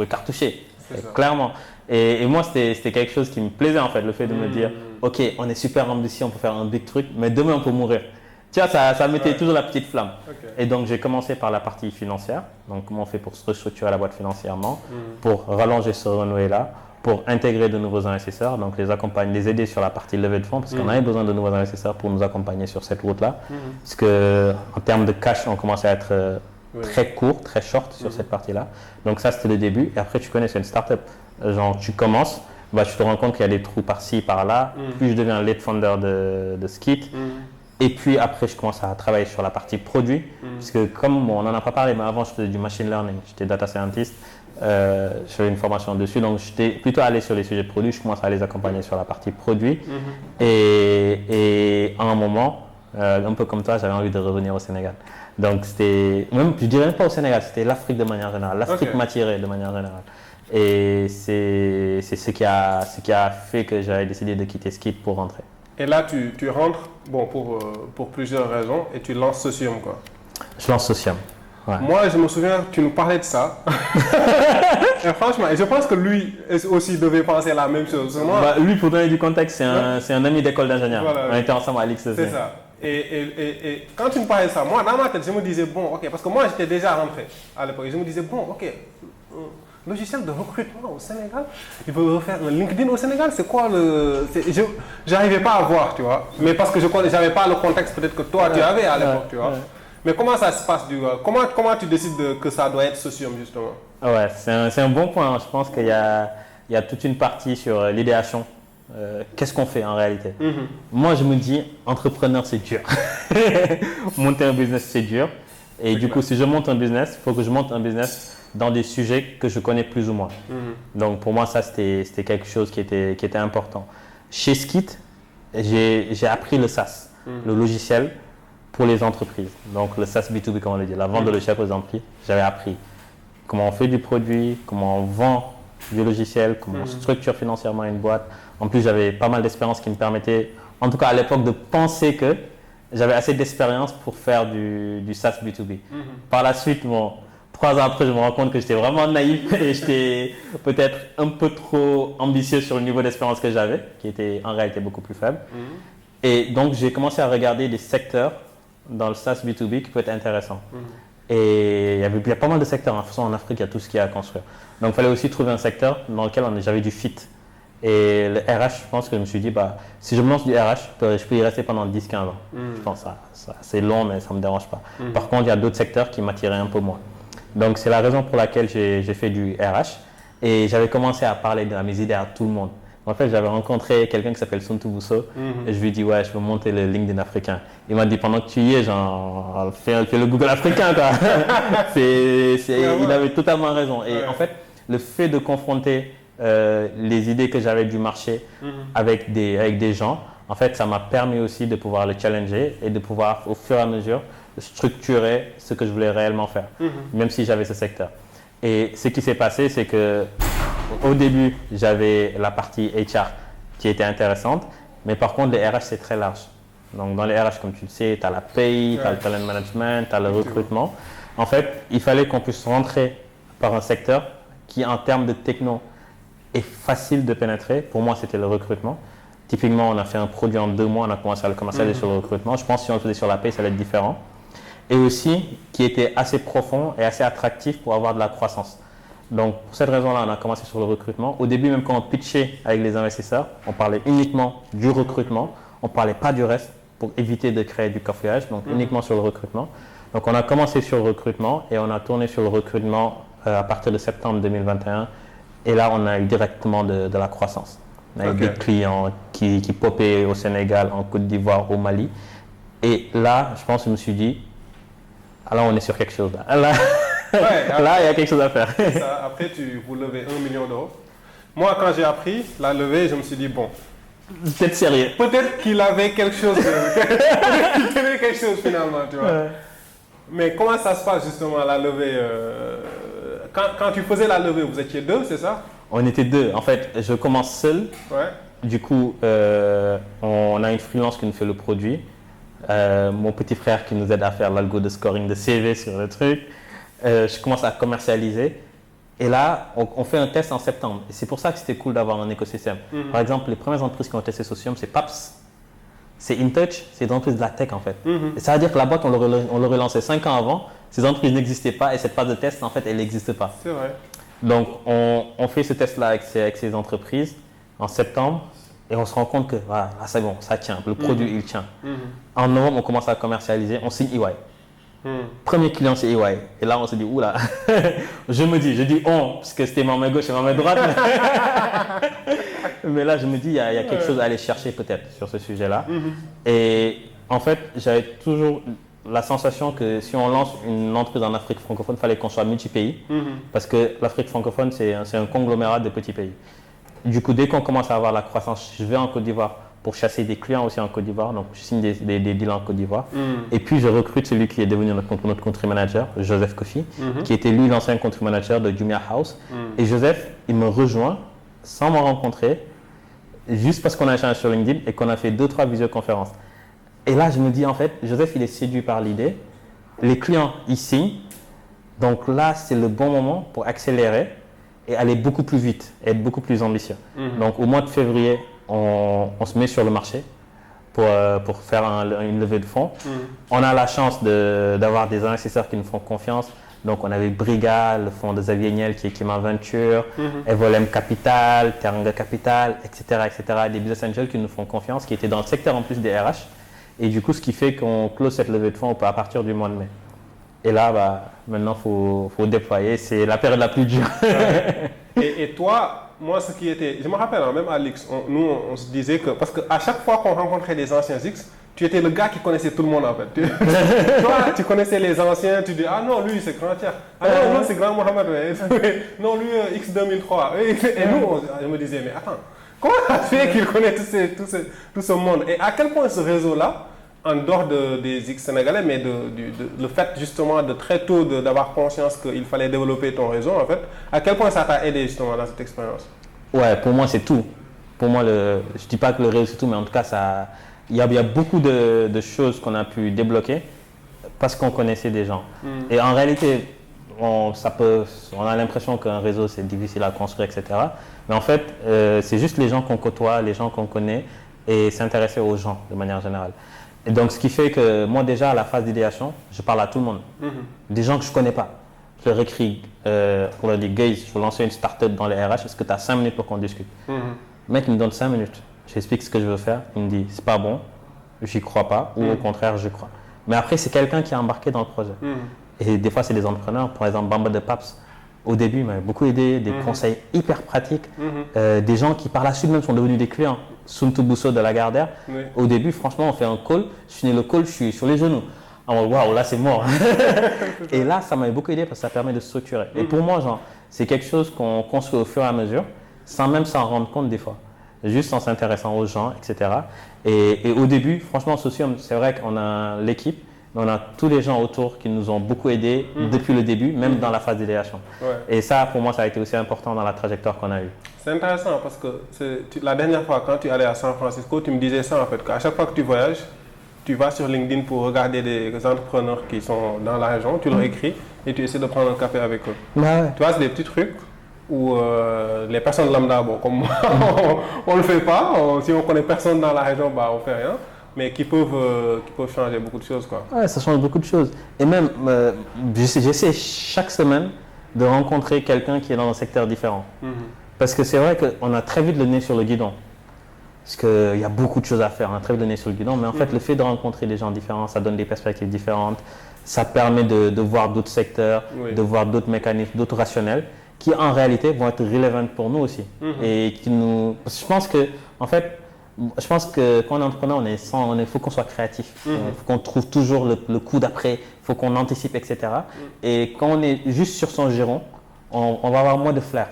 cartoucher, clairement. Et moi, c'était quelque chose qui me plaisait en fait, le fait de me dire, ok, on est super ambitieux, on peut faire un big truc, mais demain on peut mourir. Tu vois, ça mettait toujours la petite flamme. Et donc j'ai commencé par la partie financière, donc comment on fait pour restructurer la boîte financièrement, pour rallonger ce runway-là, pour intégrer de nouveaux investisseurs, donc les accompagner, les aider sur la partie levée de fonds, parce qu'on avait besoin de nouveaux investisseurs pour nous accompagner sur cette route-là. Parce que en termes de cash, on commençait à être très court, très short sur cette partie-là. Donc ça, c'était le début. Et après, tu connais, c'est une startup. Genre, tu commences, tu te rends compte qu'il y a des trous par-ci, par-là. Puis je deviens lead founder de Skit. Et puis après, je commence à travailler sur la partie produit. Parce que comme on n'en a pas parlé, mais avant, je faisais du machine learning. J'étais data scientist. Je faisais une formation dessus. Donc, j'étais plutôt allé sur les sujets de produits. Je commence à les accompagner sur la partie produit. Et à un moment, un peu comme toi, j'avais envie de revenir au Sénégal. Donc, c'était, même, je dirais même pas au Sénégal, c'était l'Afrique de manière générale. L'Afrique m'attirait de manière générale. Et c'est ce qui a fait que j'avais décidé de quitter Skit pour rentrer. Et là, tu rentres pour plusieurs raisons et tu lances Socium, quoi. Je lance Socium. Ouais. Moi, je me souviens, tu nous parlais de ça. Et franchement, je pense que lui aussi devait penser la même chose. Lui, pour donner du contexte, c'est un ami d'école d'ingénieur. Voilà, on était ensemble à l'IXEC. C'est ça. Et quand tu me parlais de ça, moi, dans ma tête, je me disais, bon, ok, parce que moi, j'étais déjà rentré à l'époque. Je me disais, bon, ok, logiciel de recrutement au Sénégal, il veut refaire un LinkedIn au Sénégal, c'est quoi le... J'arrivais pas à voir, tu vois, mais parce que je n'avais pas le contexte peut-être que toi, tu avais à l'époque, tu vois. Mais comment ça se passe comment tu décides que ça doit être Socium, justement? Ouais, c'est un bon point. Je pense qu'il y a toute une partie sur l'idéation. Qu'est-ce qu'on fait en réalité? Moi, je me dis, entrepreneur, c'est dur. Monter un business, c'est dur. Et du coup, si je monte un business, il faut que je monte un business dans des sujets que je connais plus ou moins. Donc, pour moi, ça, c'était quelque chose qui était important. Chez Skit, j'ai appris le SaaS, le logiciel pour les entreprises. Donc, le SaaS B2B, comme on le dit, la vente de logiciels pour les entreprises. J'avais appris comment on fait du produit, comment on vend du logiciel, comment on structure financièrement une boîte. En plus, j'avais pas mal d'expérience qui me permettait, en tout cas à l'époque, de penser que j'avais assez d'expérience pour faire du SaaS B2B. Par la suite, 3 ans après, je me rends compte que j'étais vraiment naïf et j'étais peut-être un peu trop ambitieux sur le niveau d'expérience que j'avais, qui était en réalité beaucoup plus faible. Et donc, j'ai commencé à regarder des secteurs dans le SaaS B2B qui peut être intéressant. Et il y a pas mal de secteurs. De toute façon, en Afrique, il y a tout ce qu'il y a à construire. Donc, il fallait aussi trouver un secteur dans lequel j'avais du fit. Et le RH, je pense que je me suis dit, si je me lance du RH, je peux y rester pendant 10-15 ans. Je pense que c'est long, mais ça ne me dérange pas. Par contre, il y a d'autres secteurs qui m'attiraient un peu moins. Donc, c'est la raison pour laquelle j'ai fait du RH. Et j'avais commencé à parler de mes idées à tout le monde. En fait, j'avais rencontré quelqu'un qui s'appelle Suntu Bousso et je lui ai dit, ouais, je veux monter le LinkedIn africain. Il m'a dit, pendant que tu y es, genre, fais le Google africain, quoi. Il avait totalement raison. Et en fait, le fait de confronter les idées que j'avais du marché avec des gens, en fait, ça m'a permis aussi de pouvoir le challenger et de pouvoir, au fur et à mesure, structurer ce que je voulais réellement faire, même si j'avais ce secteur. Et ce qui s'est passé, c'est que au début, j'avais la partie HR qui était intéressante, mais par contre, les RH, c'est très large. Donc, dans les RH, comme tu le sais, tu as la paye, tu as le talent management, tu as le recrutement. En fait, il fallait qu'on puisse rentrer par un secteur qui, en termes de techno, est facile de pénétrer. Pour moi, c'était le recrutement. Typiquement, on a fait un produit en 2 mois, on a commencé à le commercialiser sur le recrutement. Je pense que si on le faisait sur la paye, ça allait être différent. Et aussi, qui était assez profond et assez attractif pour avoir de la croissance. Donc, pour cette raison-là, on a commencé sur le recrutement. Au début, même quand on pitchait avec les investisseurs, on parlait uniquement du recrutement. On ne parlait pas du reste pour éviter de créer du cafouillage, donc uniquement sur le recrutement. Donc, on a commencé sur le recrutement et on a tourné sur le recrutement à partir de septembre 2021. Et là, on a eu directement de la croissance. On a eu des clients qui popaient au Sénégal, en Côte d'Ivoire, au Mali. Et là, je pense que je me suis dit, alors on est sur quelque chose là. Là, il y a quelque chose à faire. Ça, après, vous levez 1 million d'euros. Moi, quand j'ai appris la levée, je me suis dit, bon, Peut-être sérieux. Peut-être qu'il avait quelque chose peut-être qu'il tenait quelque chose finalement, tu vois. Ouais. Mais comment ça se passe justement la levée quand tu faisais la levée, vous étiez 2, c'est ça? On était 2. En fait, je commence seul. Ouais. Du coup, on a une freelance qui nous fait le produit. Mon petit frère qui nous aide à faire l'algo de scoring de CV sur le truc. Je commence à commercialiser. Et là, on fait un test en septembre. Et c'est pour ça que c'était cool d'avoir un écosystème. Par exemple, les premières entreprises qui ont testé Socium, c'est PAPS, c'est InTouch, c'est des entreprises de la tech en fait. Et ça veut dire que la boîte, on l'aurait lancée 5 ans avant, ces entreprises n'existaient pas et cette phase de test, en fait, elle n'existe pas. C'est vrai. Donc, on fait ce test-là avec ces entreprises en septembre et on se rend compte que voilà, là, c'est bon, ça tient, le produit, il tient. En novembre, on commence à commercialiser, on signe EY. Premier client, c'est EY. Et là, on se dit, oula, je dis on, parce que c'était ma main gauche et ma main droite. Mais là, je me dis, il y a quelque chose à aller chercher peut-être sur ce sujet-là. Et en fait, j'avais toujours la sensation que si on lance une entreprise en Afrique francophone, il fallait qu'on soit multi-pays. Parce que l'Afrique francophone, c'est un conglomérat de petits pays. Du coup, dès qu'on commence à avoir la croissance, je vais en Côte d'Ivoire pour chasser des clients aussi en Côte d'Ivoire. Donc, je signe des deals en Côte d'Ivoire. Et puis, je recrute celui qui est devenu notre country manager, Joseph Kofi, qui était lui l'ancien country manager de Jumia House. Et Joseph, il me rejoint sans me rencontrer, juste parce qu'on a échangé sur LinkedIn et qu'on a fait 2-3 visioconférences. Et là, je me dis, en fait, Joseph, il est séduit par l'idée. Les clients, ils signent. Donc là, c'est le bon moment pour accélérer et aller beaucoup plus vite, être beaucoup plus ambitieux. Donc, au mois de février, on se met sur le marché pour faire une levée de fonds. On a la chance d'avoir des investisseurs qui nous font confiance. Donc, on avait Briga, le fonds de Xavier Niel qui est Kima Venture, Evolem Capital, Teranga Capital, etc., etc. Des business angels qui nous font confiance, qui étaient dans le secteur en plus des RH. Et du coup, ce qui fait qu'on close cette levée de fonds à partir du mois de mai. Et là, maintenant, il faut déployer. C'est la période la plus dure. Et toi, moi, ce qui était... Je me rappelle, hein, même à l'X, on se disait que... Parce qu'à chaque fois qu'on rencontrait des anciens X, tu étais le gars qui connaissait tout le monde, en fait. Toi, tu connaissais les anciens, tu dis, ah non, lui, c'est Grand Tiers. Ah non, c'est Grand Mohamed. Non, lui, X 2003. Et nous, je me disais, mais attends, comment ça fait qu'il connaît tout ce monde? Et à quel point ce réseau-là, en dehors des X sénégalais, mais le fait justement de très tôt d'avoir conscience qu'il fallait développer ton réseau, en fait, à quel point ça t'a aidé justement dans cette expérience? Ouais, pour moi, c'est tout. Pour moi, je ne dis pas que le réseau, c'est tout, mais en tout cas, il y a beaucoup de choses qu'on a pu débloquer parce qu'on connaissait des gens. Et en réalité, on a l'impression qu'un réseau, c'est difficile à construire, etc. Mais en fait, c'est juste les gens qu'on côtoie, les gens qu'on connaît et s'intéresser aux gens de manière générale. Et donc, ce qui fait que moi, déjà, à la phase d'idéation, je parle à tout le monde. Des gens que je ne connais pas. Je leur écris, on leur dit, guys, je veux lancer une start-up dans les RH, est-ce que tu as 5 minutes pour qu'on discute? Le mec, il me donne 5 minutes. J'explique ce que je veux faire. Il me dit, c'est pas bon, j'y crois pas, ou au contraire, je crois. Mais après, c'est quelqu'un qui est embarqué dans le projet. Et des fois, c'est des entrepreneurs. Par exemple, Bamba de Paps, au début, il m'a beaucoup aidé, des conseils hyper pratiques. Des gens qui, par la suite, même sont devenus des clients. Suntu Bousso de Lagardère. Au début, franchement, on fait un call. Je finis le call, je suis sur les genoux. Waouh, là, c'est mort. Et là, ça m'a beaucoup aidé parce que ça permet de structurer. Et pour moi, genre, c'est quelque chose qu'on construit au fur et à mesure, sans même s'en rendre compte des fois. Juste en s'intéressant aux gens, etc. Et au début, franchement, Socium, c'est vrai qu'on a l'équipe, mais on a tous les gens autour qui nous ont beaucoup aidés depuis le début, même dans la phase d'idéation. Et ça, pour moi, ça a été aussi important dans la trajectoire qu'on a eue. C'est intéressant parce que la dernière fois, quand tu allais à San Francisco, tu me disais ça en fait, qu'à chaque fois que tu voyages, tu vas sur LinkedIn pour regarder des entrepreneurs qui sont dans la région, tu leur écris et tu essaies de prendre un café avec eux. Tu vois, c'est des petits trucs où les personnes lambda, bon, comme moi, on ne le fait pas. Si on ne connaît personne dans la région, on ne fait rien. Mais qui peuvent changer beaucoup de choses, quoi. Ouais, ça change beaucoup de choses. Et même, j'essaie chaque semaine de rencontrer quelqu'un qui est dans un secteur différent. Parce que c'est vrai qu'on a très vite le nez sur le guidon. Parce qu'il y a beaucoup de choses à faire, on a très vite le nez sur le guidon. Mais en fait, le fait de rencontrer des gens différents, ça donne des perspectives différentes. Ça permet de voir d'autres secteurs, de voir d'autres mécanismes, d'autres rationnels qui, en réalité, vont être relevant pour nous aussi. Et qui nous... Parce que je pense que, en fait, quand on est entrepreneur, il faut qu'on soit créatif. Il faut qu'on trouve toujours le coup d'après, il faut qu'on anticipe, etc. Et quand on est juste sur son giron, on va avoir moins de flair.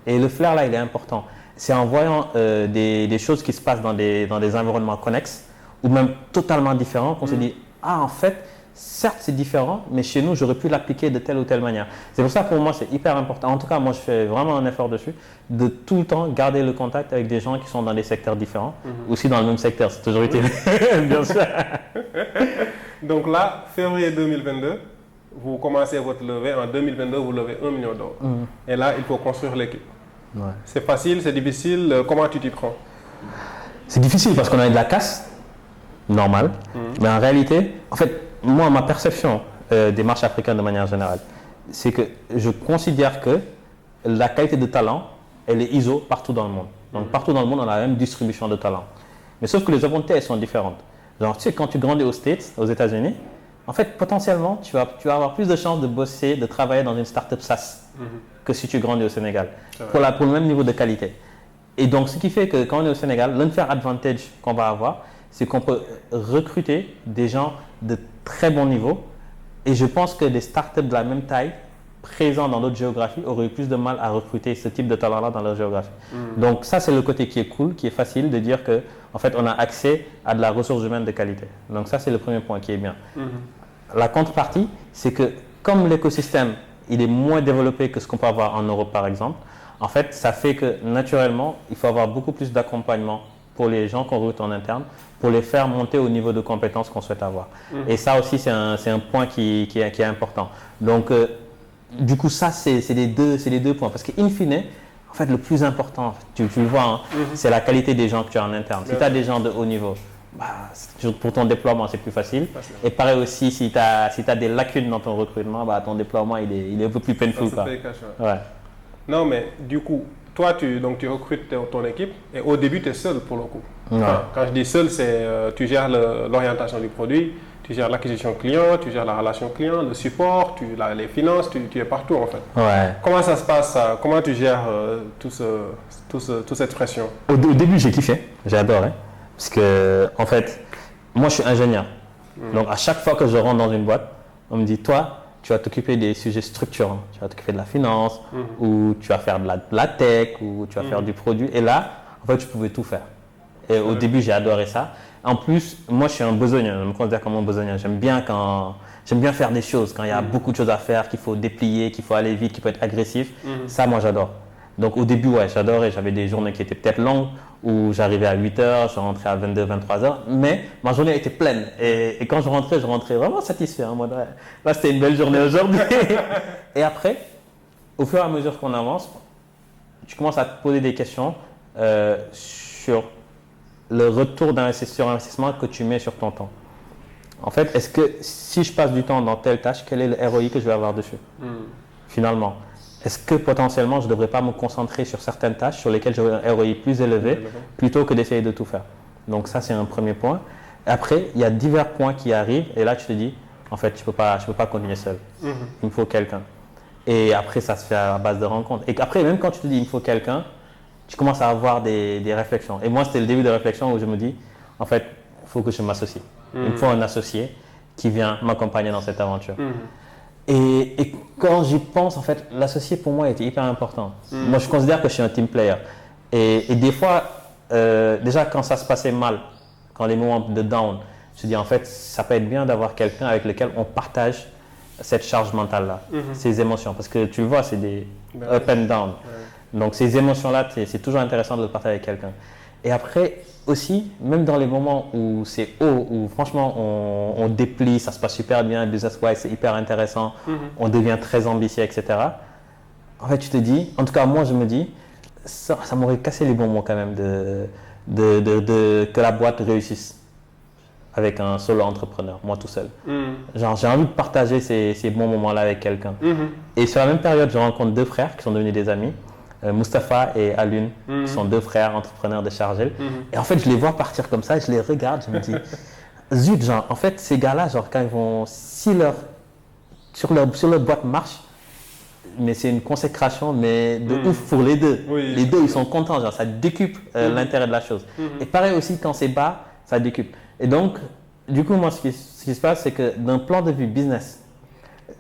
Et le flair, là, il est important. c'est en voyant des choses qui se passent dans des environnements connexes ou même totalement différents qu'on se dit, ah en fait, certes c'est différent, mais chez nous j'aurais pu l'appliquer de telle ou telle manière. C'est pour ça pour moi c'est hyper important. En tout cas, moi je fais vraiment un effort dessus, de tout le temps garder le contact avec des gens qui sont dans des secteurs différents, aussi dans le même secteur, c'est toujours utile, bien sûr. Donc là, février 2022, vous commencez votre levée. En 2022, vous levez 1 million d'euros. Et là, il faut construire l'équipe. Ouais. C'est facile, c'est difficile. Comment tu t'y prends? C'est difficile parce qu'on a de la casse, normal. Mais en réalité, en fait, moi, ma perception des marchés africains de manière générale, c'est que je considère que la qualité de talent, elle est ISO partout dans le monde. Donc partout dans le monde, on a la même distribution de talent. Mais sauf que les opportunités, elles sont différentes. Genre, tu sais, quand tu grandis aux States, aux États-Unis, en fait, potentiellement, tu vas avoir plus de chances de bosser, de travailler dans une startup SaaS que si tu grandis au Sénégal, pour le même niveau de qualité. Et donc, ce qui fait que quand on est au Sénégal, l'unfair advantage qu'on va avoir, c'est qu'on peut recruter des gens de très bon niveau. Et je pense que des startups de la même taille, présents dans d'autres géographies, auraient eu plus de mal à recruter ce type de talent-là dans leur géographie. Donc ça, c'est le côté qui est cool, qui est facile de dire que, en fait, on a accès à de la ressource humaine de qualité. Donc ça, c'est le premier point qui est bien. La contrepartie, c'est que comme l'écosystème, il est moins développé que ce qu'on peut avoir en Europe, par exemple, en fait, ça fait que, naturellement, il faut avoir beaucoup plus d'accompagnement pour les gens qu'on recrute en interne, pour les faire monter au niveau de compétences qu'on souhaite avoir. Et ça aussi, c'est un point qui est important. Donc, du coup, ça, c'est les deux points. Parce qu'in fine, en fait, le plus important, tu le vois, hein, c'est la qualité des gens que tu as en interne. Si tu as des gens de haut niveau, bah, pour ton déploiement, c'est plus facile. Et pareil aussi, si tu as des lacunes dans ton recrutement, bah, ton déploiement, il est un peu plus painful. Ouais. Non, mais du coup, toi, tu recrutes ton équipe et au début, tu es seul pour le coup. Ouais. Enfin, quand je dis seul, c'est tu gères l'orientation du produit, tu gères l'acquisition client, tu gères la relation client, le support, les finances, tu es partout en fait. Ouais. Comment ça se passe ça? Comment tu gères toute cette pression? Au début, j'ai kiffé, j'ai adoré. Parce que, en fait, moi, je suis ingénieur. Donc, à chaque fois que je rentre dans une boîte, on me dit, toi, tu vas t'occuper des sujets structurants. Tu vas t'occuper de la finance, ou tu vas faire de la tech, ou tu vas faire du produit. Et là, en fait, je pouvais tout faire. Et au début, j'ai adoré ça. En plus, moi, je suis un besogneur. Je me considère comme un besogneur. J'aime bien faire des choses. Quand il y a beaucoup de choses à faire, qu'il faut déplier, qu'il faut aller vite, qu'il faut être agressif. Ça, moi, j'adore. Donc, au début, ouais, j'adorais. J'avais des journées qui étaient peut-être longues, où j'arrivais à 8 h, je rentrais à 22, 23 h. Mais ma journée était pleine. Et quand je rentrais vraiment satisfait. En mode, ouais, là, c'était une belle journée aujourd'hui. Et après, au fur et à mesure qu'on avance, tu commences à te poser des questions sur le retour sur investissement que tu mets sur ton temps. En fait, est-ce que si je passe du temps dans telle tâche, quel est le ROI que je vais avoir dessus finalement? Est-ce que potentiellement je ne devrais pas me concentrer sur certaines tâches sur lesquelles j'aurai un ROI plus élevé plutôt que d'essayer de tout faire? Donc ça, c'est un premier point. Après, il y a divers points qui arrivent et là, tu te dis, en fait, je peux pas continuer seul. Il me faut quelqu'un. Et après, ça se fait à base de rencontres. Et après, même quand tu te dis, il me faut quelqu'un, tu commences à avoir des réflexions. Et moi, c'était le début de réflexion où je me dis, en fait, il faut que je m'associe. Il me faut un associé qui vient m'accompagner dans cette aventure. Et quand j'y pense, en fait, l'associé pour moi était hyper important. Moi, je considère que je suis un team player. Et des fois, déjà quand ça se passait mal, quand les moments de down, je me dis en fait, ça peut être bien d'avoir quelqu'un avec lequel on partage cette charge mentale-là, ces émotions. Parce que tu le vois, c'est des up and down. Donc ces émotions-là, c'est toujours intéressant de le partager avec quelqu'un. Et après, aussi, même dans les moments où c'est haut, où franchement on déplie, ça se passe super bien, business-wise, c'est hyper intéressant, on devient très ambitieux, etc. En fait, tu te dis, en tout cas moi je me dis, ça m'aurait cassé les bonbons quand même que la boîte réussisse avec un solo entrepreneur, moi tout seul. Genre j'ai envie de partager ces bons moments-là avec quelqu'un. Et sur la même période, je rencontre deux frères qui sont devenus des amis. Mustapha et Alun, qui sont deux frères entrepreneurs de Sharjah. Et en fait, je les vois partir comme ça, je les regarde, je me dis, zut, genre, en fait, ces gars-là, genre, quand ils vont, sur leur boîte marche, mais c'est une consécration, mais de ouf pour les deux. Oui. Les deux, ils sont contents, genre, ça décuple l'intérêt de la chose. Et pareil aussi, quand c'est bas, ça décuple. Et donc, du coup, moi, ce qui se passe, c'est que d'un plan de vue business,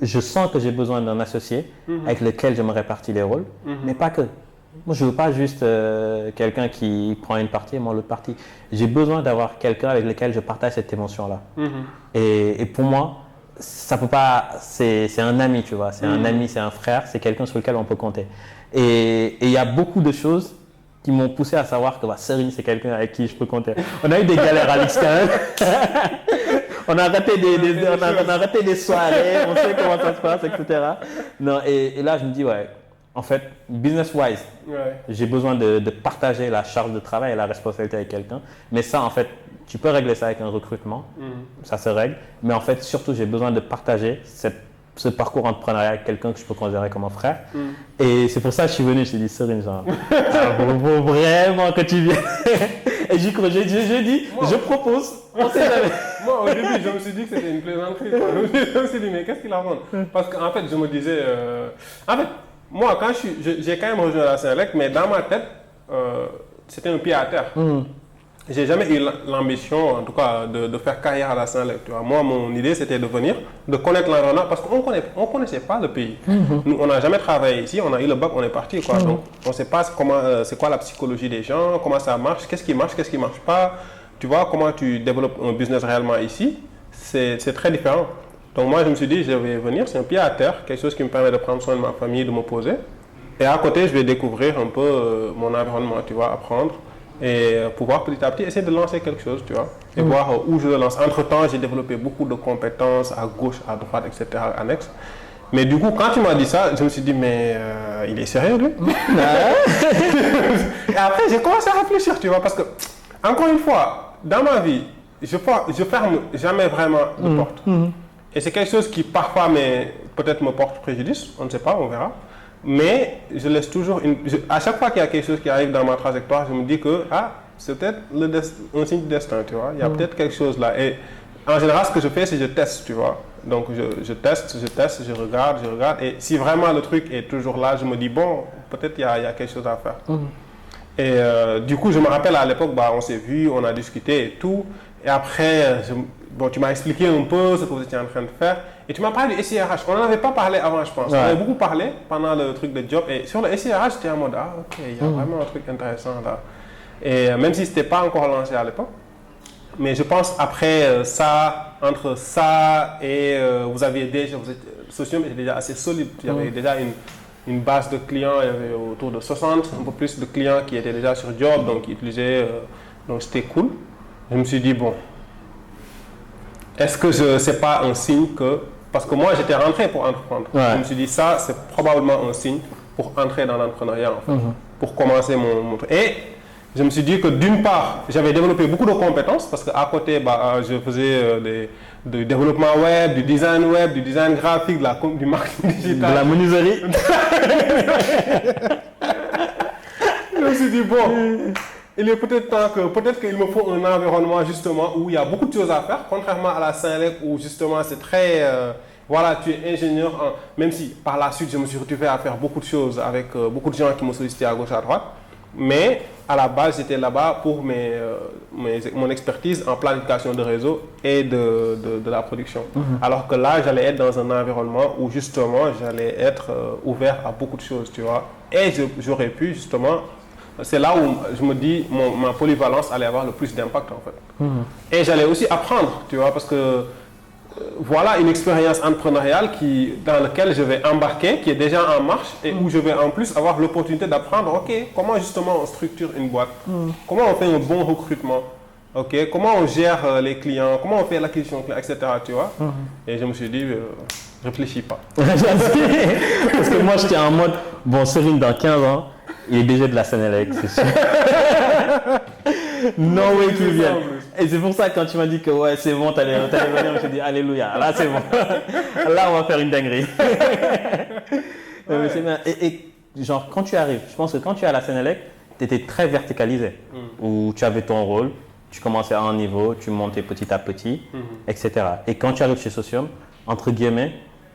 je sens que j'ai besoin d'un associé avec lequel je me répartis les rôles, mais pas que. Moi, je veux pas juste quelqu'un qui prend une partie et moi l'autre partie. J'ai besoin d'avoir quelqu'un avec lequel je partage cette émotion-là. Et pour moi, ça peut pas. C'est un ami, tu vois. C'est un ami, c'est un frère, c'est quelqu'un sur lequel on peut compter. Et il y a beaucoup de choses qui m'ont poussé à savoir que Serine, c'est quelqu'un avec qui je peux compter. On a eu des galères, Alex, quand même. On a raté on a raté des soirées, on sait comment ça se passe, etc. Non, et là, je me dis, ouais, en fait, business-wise, j'ai besoin de partager la charge de travail et la responsabilité avec quelqu'un. Mais ça, en fait, tu peux régler ça avec un recrutement, ça se règle. Mais en fait, surtout, j'ai besoin de partager ce parcours entrepreneurial avec quelqu'un que je peux considérer comme un frère. Et c'est pour ça que je suis venu, je t'ai dit, Serine, genre, faut vraiment que tu viennes. Et j'y crois, j'ai dit, je propose, on sait jamais. Moi, au début, je me suis dit que c'était une plaisanterie. Je me suis dit, mais qu'est-ce qu'il raconte? Parce qu'en fait, je me disais, en fait, moi, quand j'ai quand même rejoint la Sénélec, mais dans ma tête, c'était un pied à terre. J'ai jamais eu l'ambition, en tout cas, de faire carrière à la Sénélec. Moi, mon idée, c'était de venir, de connaître l'environnement, parce qu'on connaissait pas le pays. Nous, on n'a jamais travaillé ici, on a eu le bac, on est parti, quoi. Donc, on ne sait pas c'est quoi la psychologie des gens, comment ça marche, qu'est-ce qui marche pas. Tu vois, comment tu développes un business réellement ici, c'est très différent. Donc moi, je me suis dit, je vais venir, c'est un pied à terre, quelque chose qui me permet de prendre soin de ma famille, de me poser. Et à côté, je vais découvrir un peu mon environnement, tu vois, apprendre et pouvoir petit à petit essayer de lancer quelque chose, tu vois, et voir où je le lance. Entre-temps, j'ai développé beaucoup de compétences à gauche, à droite, etc., annexes. Mais du coup, quand tu m'as dit ça, je me suis dit, mais il est sérieux, lui? Et après, j'ai commencé à réfléchir, tu vois, parce que, encore une fois, dans ma vie, je ferme jamais vraiment de porte. Et c'est quelque chose qui parfois peut-être me porte préjudice, on ne sait pas, on verra. Mais je laisse toujours à chaque fois qu'il y a quelque chose qui arrive dans ma trajectoire, je me dis que c'est peut-être un signe de destin, tu vois. Il y a peut-être quelque chose là. Et en général, ce que je fais, c'est que je teste, tu vois. Donc je teste, je regarde. Et si vraiment le truc est toujours là, je me dis, bon, peut-être il y a quelque chose à faire. Et du coup, je me rappelle à l'époque, on s'est vu, on a discuté et tout. Et après, tu m'as expliqué un peu ce que vous étiez en train de faire. Et tu m'as parlé du SIRH. On n'en avait pas parlé avant, je pense. On avait beaucoup parlé pendant le truc de job. Et sur le SIRH, j'étais en mode, ok, il y a vraiment un truc intéressant là. Et même si ce n'était pas encore lancé à l'époque. Mais je pense après ça, entre ça et vous êtes Socium était déjà assez solide. Il y avait déjà une base de clients, il y avait autour de 60, un peu plus de clients qui étaient déjà sur job, donc qui utilisaient, donc c'était cool. Je me suis dit, bon, est-ce que c'est pas un signe que, parce que moi j'étais rentré pour entreprendre, je me suis dit ça c'est probablement un signe pour entrer dans l'entrepreneuriat en fait, pour commencer mon truc. Et je me suis dit que d'une part, j'avais développé beaucoup de compétences parce qu'à côté, je faisais du développement web, du design graphique, du marketing digital. De la menuiserie. Je me suis dit, bon, il est peut-être temps peut-être qu'il me faut un environnement justement où il y a beaucoup de choses à faire, contrairement à la Sénélec où justement c'est très... voilà, tu es ingénieur, même si par la suite je me suis retrouvé à faire beaucoup de choses avec beaucoup de gens qui m'ont sollicité à gauche à droite. Mais à la base, j'étais là-bas pour mon expertise en planification de réseau et de la production. Alors que là, j'allais être dans un environnement où justement, j'allais être ouvert à beaucoup de choses, tu vois. Et j'aurais pu justement, c'est là où je me dis, ma polyvalence allait avoir le plus d'impact en fait. Et j'allais aussi apprendre, tu vois, parce que voilà une expérience entrepreneuriale dans laquelle je vais embarquer, qui est déjà en marche et où je vais en plus avoir l'opportunité d'apprendre, ok, comment justement on structure une boîte, comment on fait un bon recrutement, ok, comment on gère les clients, comment on fait l'acquisition client, etc. Tu vois. Et je me suis dit, réfléchis pas. Parce que moi j'étais en mode, bon, Serine dans 15 ans, il est déjà de la Sénélec, c'est sûr. Non way qu'il vienne. Et c'est pour ça que quand tu m'as dit que ouais c'est bon, t'allais venir, je me suis dit alléluia, là c'est bon. Là on va faire une dinguerie. Mais c'est bien. Et genre quand tu arrives, je pense que quand tu es à la Sénélec, tu étais très verticalisé. Où tu avais ton rôle, tu commençais à un niveau, tu montais petit à petit, etc. Et quand tu arrives chez Socium, entre guillemets,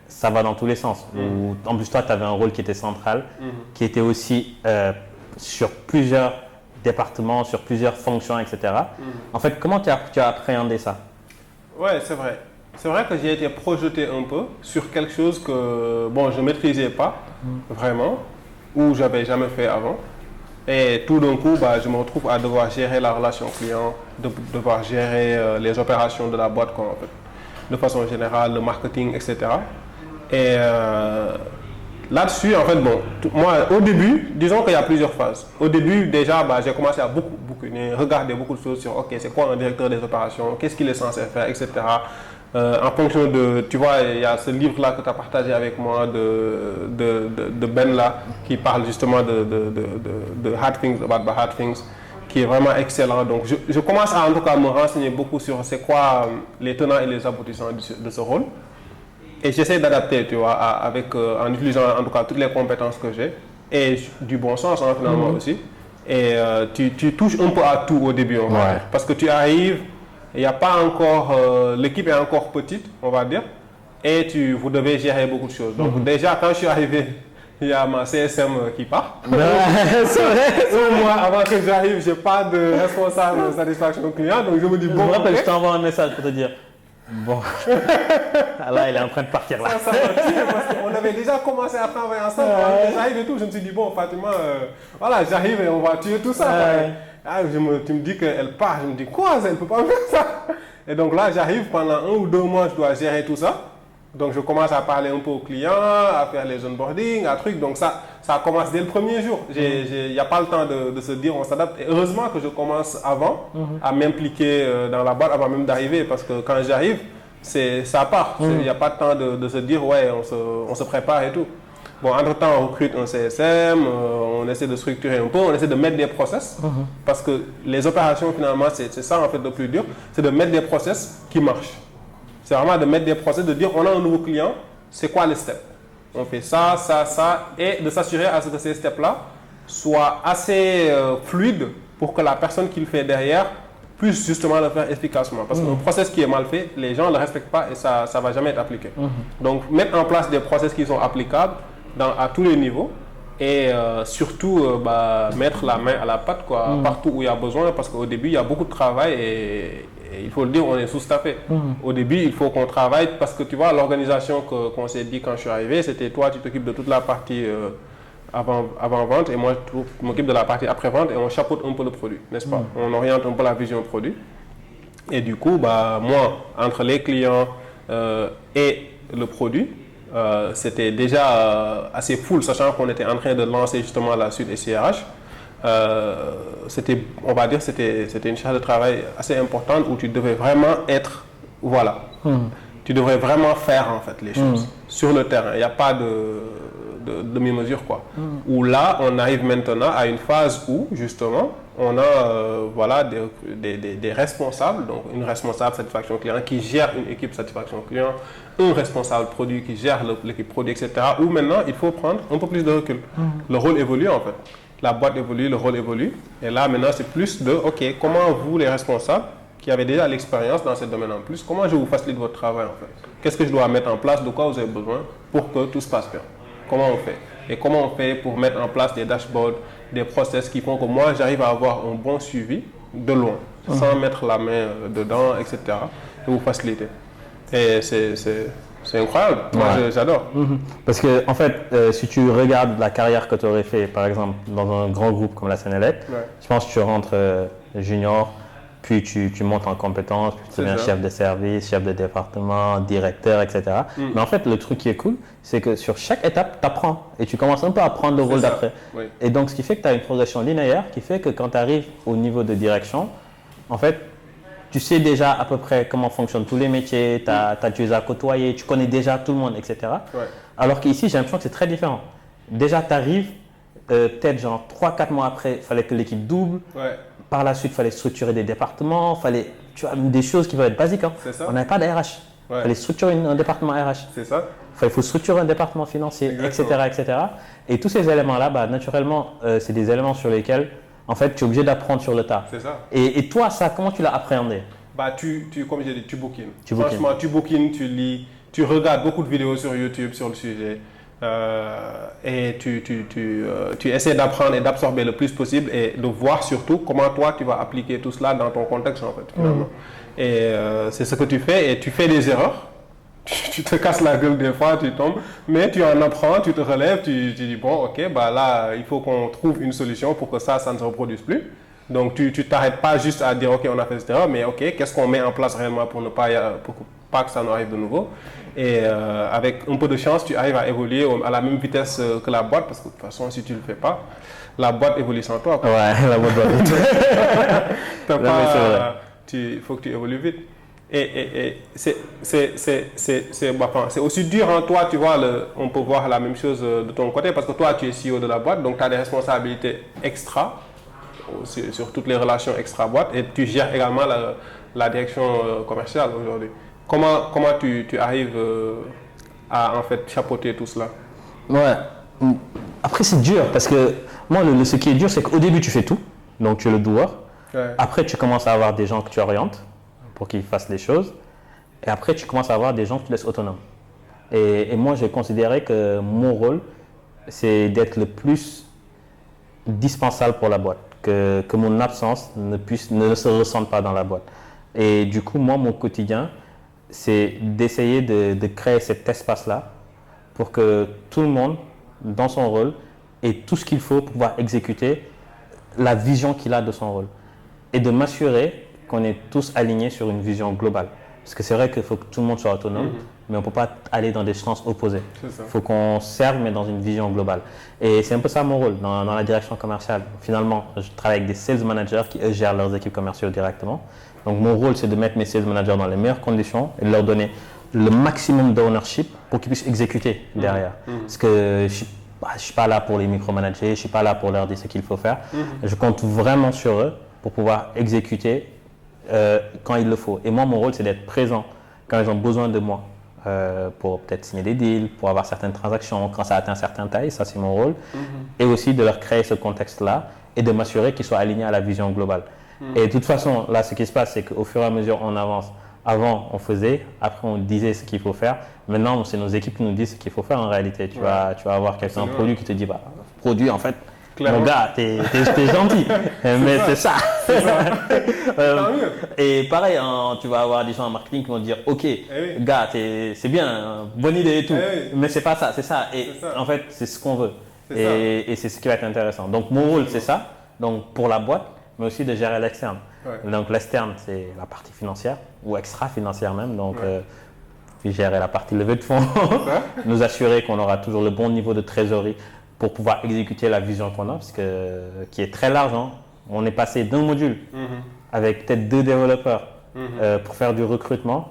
ça va dans tous les sens. Où, en plus toi tu avais un rôle qui était central, qui était aussi sur plusieurs départements, sur plusieurs fonctions, etc. En fait, comment tu as appréhendé ça? Ouais, c'est vrai. C'est vrai que j'ai été projeté un peu sur quelque chose que, bon, je ne maîtrisais pas vraiment. où je n'avais jamais fait avant. Et tout d'un coup, bah, je me retrouve à devoir gérer la relation client, devoir gérer les opérations de la boîte, quoi, en fait, de façon générale, le marketing, etc. Et là-dessus, en fait, bon, moi, au début, disons qu'il y a plusieurs phases. Au début, déjà, bah, j'ai commencé à beaucoup regarder beaucoup de choses sur, ok, c'est quoi un directeur des opérations, qu'est-ce qu'il est censé faire, etc. En fonction de, tu vois, il y a ce livre-là que tu as partagé avec moi de Ben là, qui parle justement de Hard Things About the Hard Things, qui est vraiment excellent. Donc, je commence à, en tout cas, me renseigner beaucoup sur c'est quoi les tenants et les aboutissants de ce rôle. Et j'essaie d'adapter, tu vois, en utilisant en tout cas toutes les compétences que j'ai et du bon sens, hein, finalement aussi. Et tu touches un peu à tout au début, on va dire. Parce que tu arrives, il n'y a pas encore, l'équipe est encore petite, on va dire, et vous devez gérer beaucoup de choses. Donc déjà, quand je suis arrivé, il y a ma CSM qui part. C'est vrai. Moi, avant que j'arrive, je n'ai pas de responsable de satisfaction client, donc je me dis, bon, je me rappelle, je t'envoie un message pour te dire. Bon, là, il est en train de partir là. Ça m'a tué parce qu'on avait déjà commencé à travailler ensemble. J'arrive et tout, je me suis dit, bon, Fatima, voilà, j'arrive et on va tuer tout ça. Ah, tu me dis qu'elle part, je me dis, quoi, elle ne peut pas faire ça. Et donc là, j'arrive, pendant 1 ou 2 mois, je dois gérer tout ça. Donc je commence à parler un peu aux clients, à faire les onboarding, à trucs. Donc ça commence dès le premier jour. Il n'y a pas le temps de se dire on s'adapte. Et heureusement que je commence avant à m'impliquer dans la boîte avant même d'arriver. Parce que quand j'arrive, ça part. Il n'y a pas de temps de se dire ouais, on se prépare et tout. Bon, entre-temps, on recrute un CSM, on essaie de structurer un peu, on essaie de mettre des process. Parce que les opérations, finalement, c'est ça en fait le plus dur. C'est de mettre des process qui marchent. C'est vraiment de mettre des process, de dire on a un nouveau client, c'est quoi les steps? On fait ça, et de s'assurer à ce que ces steps-là soient assez fluides pour que la personne qui le fait derrière puisse justement le faire efficacement. Parce qu'un process qui est mal fait, les gens ne le respectent pas et ça ne va jamais être appliqué. Donc mettre en place des process qui sont applicables à tous les niveaux et surtout mettre la main à la pâte partout où il y a besoin parce qu'au début il y a beaucoup de travail et il faut le dire, on est sous-staffé. Au début, il faut qu'on travaille parce que tu vois, l'organisation qu'on s'est dit quand je suis arrivé, c'était toi, tu t'occupes de toute la partie avant-vente et moi, je m'occupe de la partie après-vente et on chapeaute un peu le produit, n'est-ce pas? On oriente un peu la vision produit. Et du coup, moi, entre les clients et le produit, c'était déjà assez full, sachant qu'on était en train de lancer justement la suite SIRH. On va dire c'était une charge de travail assez importante où tu devais vraiment être, voilà, tu devrais vraiment faire en fait les choses sur le terrain. Il n'y a pas de demi-mesure quoi. Où là, on arrive maintenant à une phase où justement, on a des responsables, donc une responsable satisfaction client qui gère une équipe satisfaction client, un responsable produit qui gère l'équipe produit, etc. Où maintenant, il faut prendre un peu plus de recul. Le rôle évolue en fait. La boîte évolue, le rôle évolue. Et là, maintenant, c'est plus de, OK, comment vous, les responsables, qui avez déjà l'expérience dans ce domaine en plus, comment je vous facilite votre travail en fait? Qu'est-ce que je dois mettre en place? De quoi vous avez besoin pour que tout se passe bien? Comment on fait? Et comment on fait pour mettre en place des dashboards, des process qui font que moi, j'arrive à avoir un bon suivi de loin, sans mettre la main dedans, etc. Et vous faciliter. Et c'est incroyable, moi j'adore. Parce que en fait, si tu regardes la carrière que tu aurais fait, par exemple, dans un grand groupe comme la Sénélec, je pense que tu rentres junior, puis tu montes en compétences, puis tu deviens chef de service, chef de département, directeur, etc. Mais en fait, le truc qui est cool, c'est que sur chaque étape, tu apprends et tu commences un peu à prendre le rôle d'après. Et donc, ce qui fait que tu as une progression linéaire, qui fait que quand tu arrives au niveau de direction, en fait, tu sais déjà à peu près comment fonctionnent tous les métiers, tu les as côtoyés, tu connais déjà tout le monde, etc. Alors qu'ici, j'ai l'impression que c'est très différent. Déjà, tu arrives, peut-être genre 3-4 mois après, il fallait que l'équipe double. Par la suite, il fallait structurer des départements, tu as des choses qui vont être basiques. Hein. On n'avait pas d'ARH. Il fallait structurer un département RH. C'est ça. Il faut structurer un département financier, etc., etc. Et tous ces éléments-là, naturellement, c'est des éléments sur lesquels en fait, tu es obligé d'apprendre sur le tas. C'est ça. Et toi, ça, comment tu l'as appréhendé? Comme j'ai dit, tu bookines. Franchement, tu bookines, tu lis, tu regardes beaucoup de vidéos sur YouTube sur le sujet. Et tu essaies d'apprendre et d'absorber le plus possible et de voir surtout comment toi, tu vas appliquer tout cela dans ton contexte, en fait, finalement. Et c'est ce que tu fais et tu fais des erreurs. tu te casses la gueule des fois, tu tombes, mais tu en apprends, tu te relèves, tu dis bon, ok, bah là, il faut qu'on trouve une solution pour que ça ne se reproduise plus. Donc tu t'arrêtes pas juste à dire ok, on a fait cette erreur, mais ok, qu'est-ce qu'on met en place réellement pour ne pas, pas que ça nous arrive de nouveau. Et avec un peu de chance, tu arrives à évoluer à la même vitesse que la boîte, parce que de toute façon, si tu ne le fais pas, la boîte évolue sans toi, quoi. Ouais, la boîte doit vite. Il faut que tu évolues vite. Et c'est aussi dur en toi, tu vois, on peut voir la même chose de ton côté, parce que toi, tu es CEO de la boîte, donc tu as des responsabilités extra sur toutes les relations extra-boîte, et tu gères également la direction commerciale aujourd'hui. Comment tu arrives à en fait chapeauter tout cela? Ouais. Après, c'est dur, parce que moi, ce qui est dur, c'est qu'au début, tu fais tout, donc tu es le doueur. Ouais. Après, tu commences à avoir des gens que tu orientes pour qu'ils fassent les choses. Et après, tu commences à avoir des gens que tu laisses autonomes. Et moi, j'ai considéré que mon rôle, c'est d'être le plus dispensable pour la boîte. Que mon absence ne se ressente pas dans la boîte. Et du coup, moi, mon quotidien, c'est d'essayer de créer cet espace-là pour que tout le monde, dans son rôle, ait tout ce qu'il faut pour pouvoir exécuter la vision qu'il a de son rôle. Et de m'assurer qu'on est tous alignés sur une vision globale. Parce que c'est vrai qu'il faut que tout le monde soit autonome, mais on ne peut pas aller dans des sens opposés. Il faut qu'on serve, mais dans une vision globale. Et c'est un peu ça mon rôle dans la direction commerciale. Finalement, je travaille avec des sales managers qui, eux, gèrent leurs équipes commerciales directement. Donc mon rôle, c'est de mettre mes sales managers dans les meilleures conditions et de leur donner le maximum d'ownership pour qu'ils puissent exécuter derrière. Parce que je ne suis pas là pour les micromanager, je ne suis pas là pour leur dire ce qu'il faut faire. Je compte vraiment sur eux pour pouvoir exécuter quand il le faut. Et moi, mon rôle, c'est d'être présent quand ils ont besoin de moi pour peut-être signer des deals, pour avoir certaines transactions, quand ça atteint certaines tailles, ça c'est mon rôle. Et aussi de leur créer ce contexte-là et de m'assurer qu'ils soient alignés à la vision globale. Et de toute façon, là, ce qui se passe, c'est qu'au fur et à mesure, on avance. Avant, on faisait, après, on disait ce qu'il faut faire. Maintenant, c'est nos équipes qui nous disent ce qu'il faut faire en réalité. Tu vas avoir quelqu'un, un produit qui te dit, bah, produit, en fait, mon gars, t'es gentil, mais c'est ça. Et pareil, tu vas avoir des gens en marketing qui vont dire, ok, gars, c'est bien, bonne idée et tout, mais c'est pas ça, c'est ça. Et en fait, c'est ce qu'on veut. Et c'est ce qui va être intéressant. Donc, mon rôle, c'est ça, donc pour la boîte, mais aussi de gérer l'externe. Donc, l'externe, c'est la partie financière, ou extra-financière même. Donc, puis gérer la partie levée de fonds, nous assurer qu'on aura toujours le bon niveau de trésorerie pour pouvoir exécuter la vision qu'on a, parce qui est très large. Hein. On est passé d'un module avec peut-être 2 développeurs pour faire du recrutement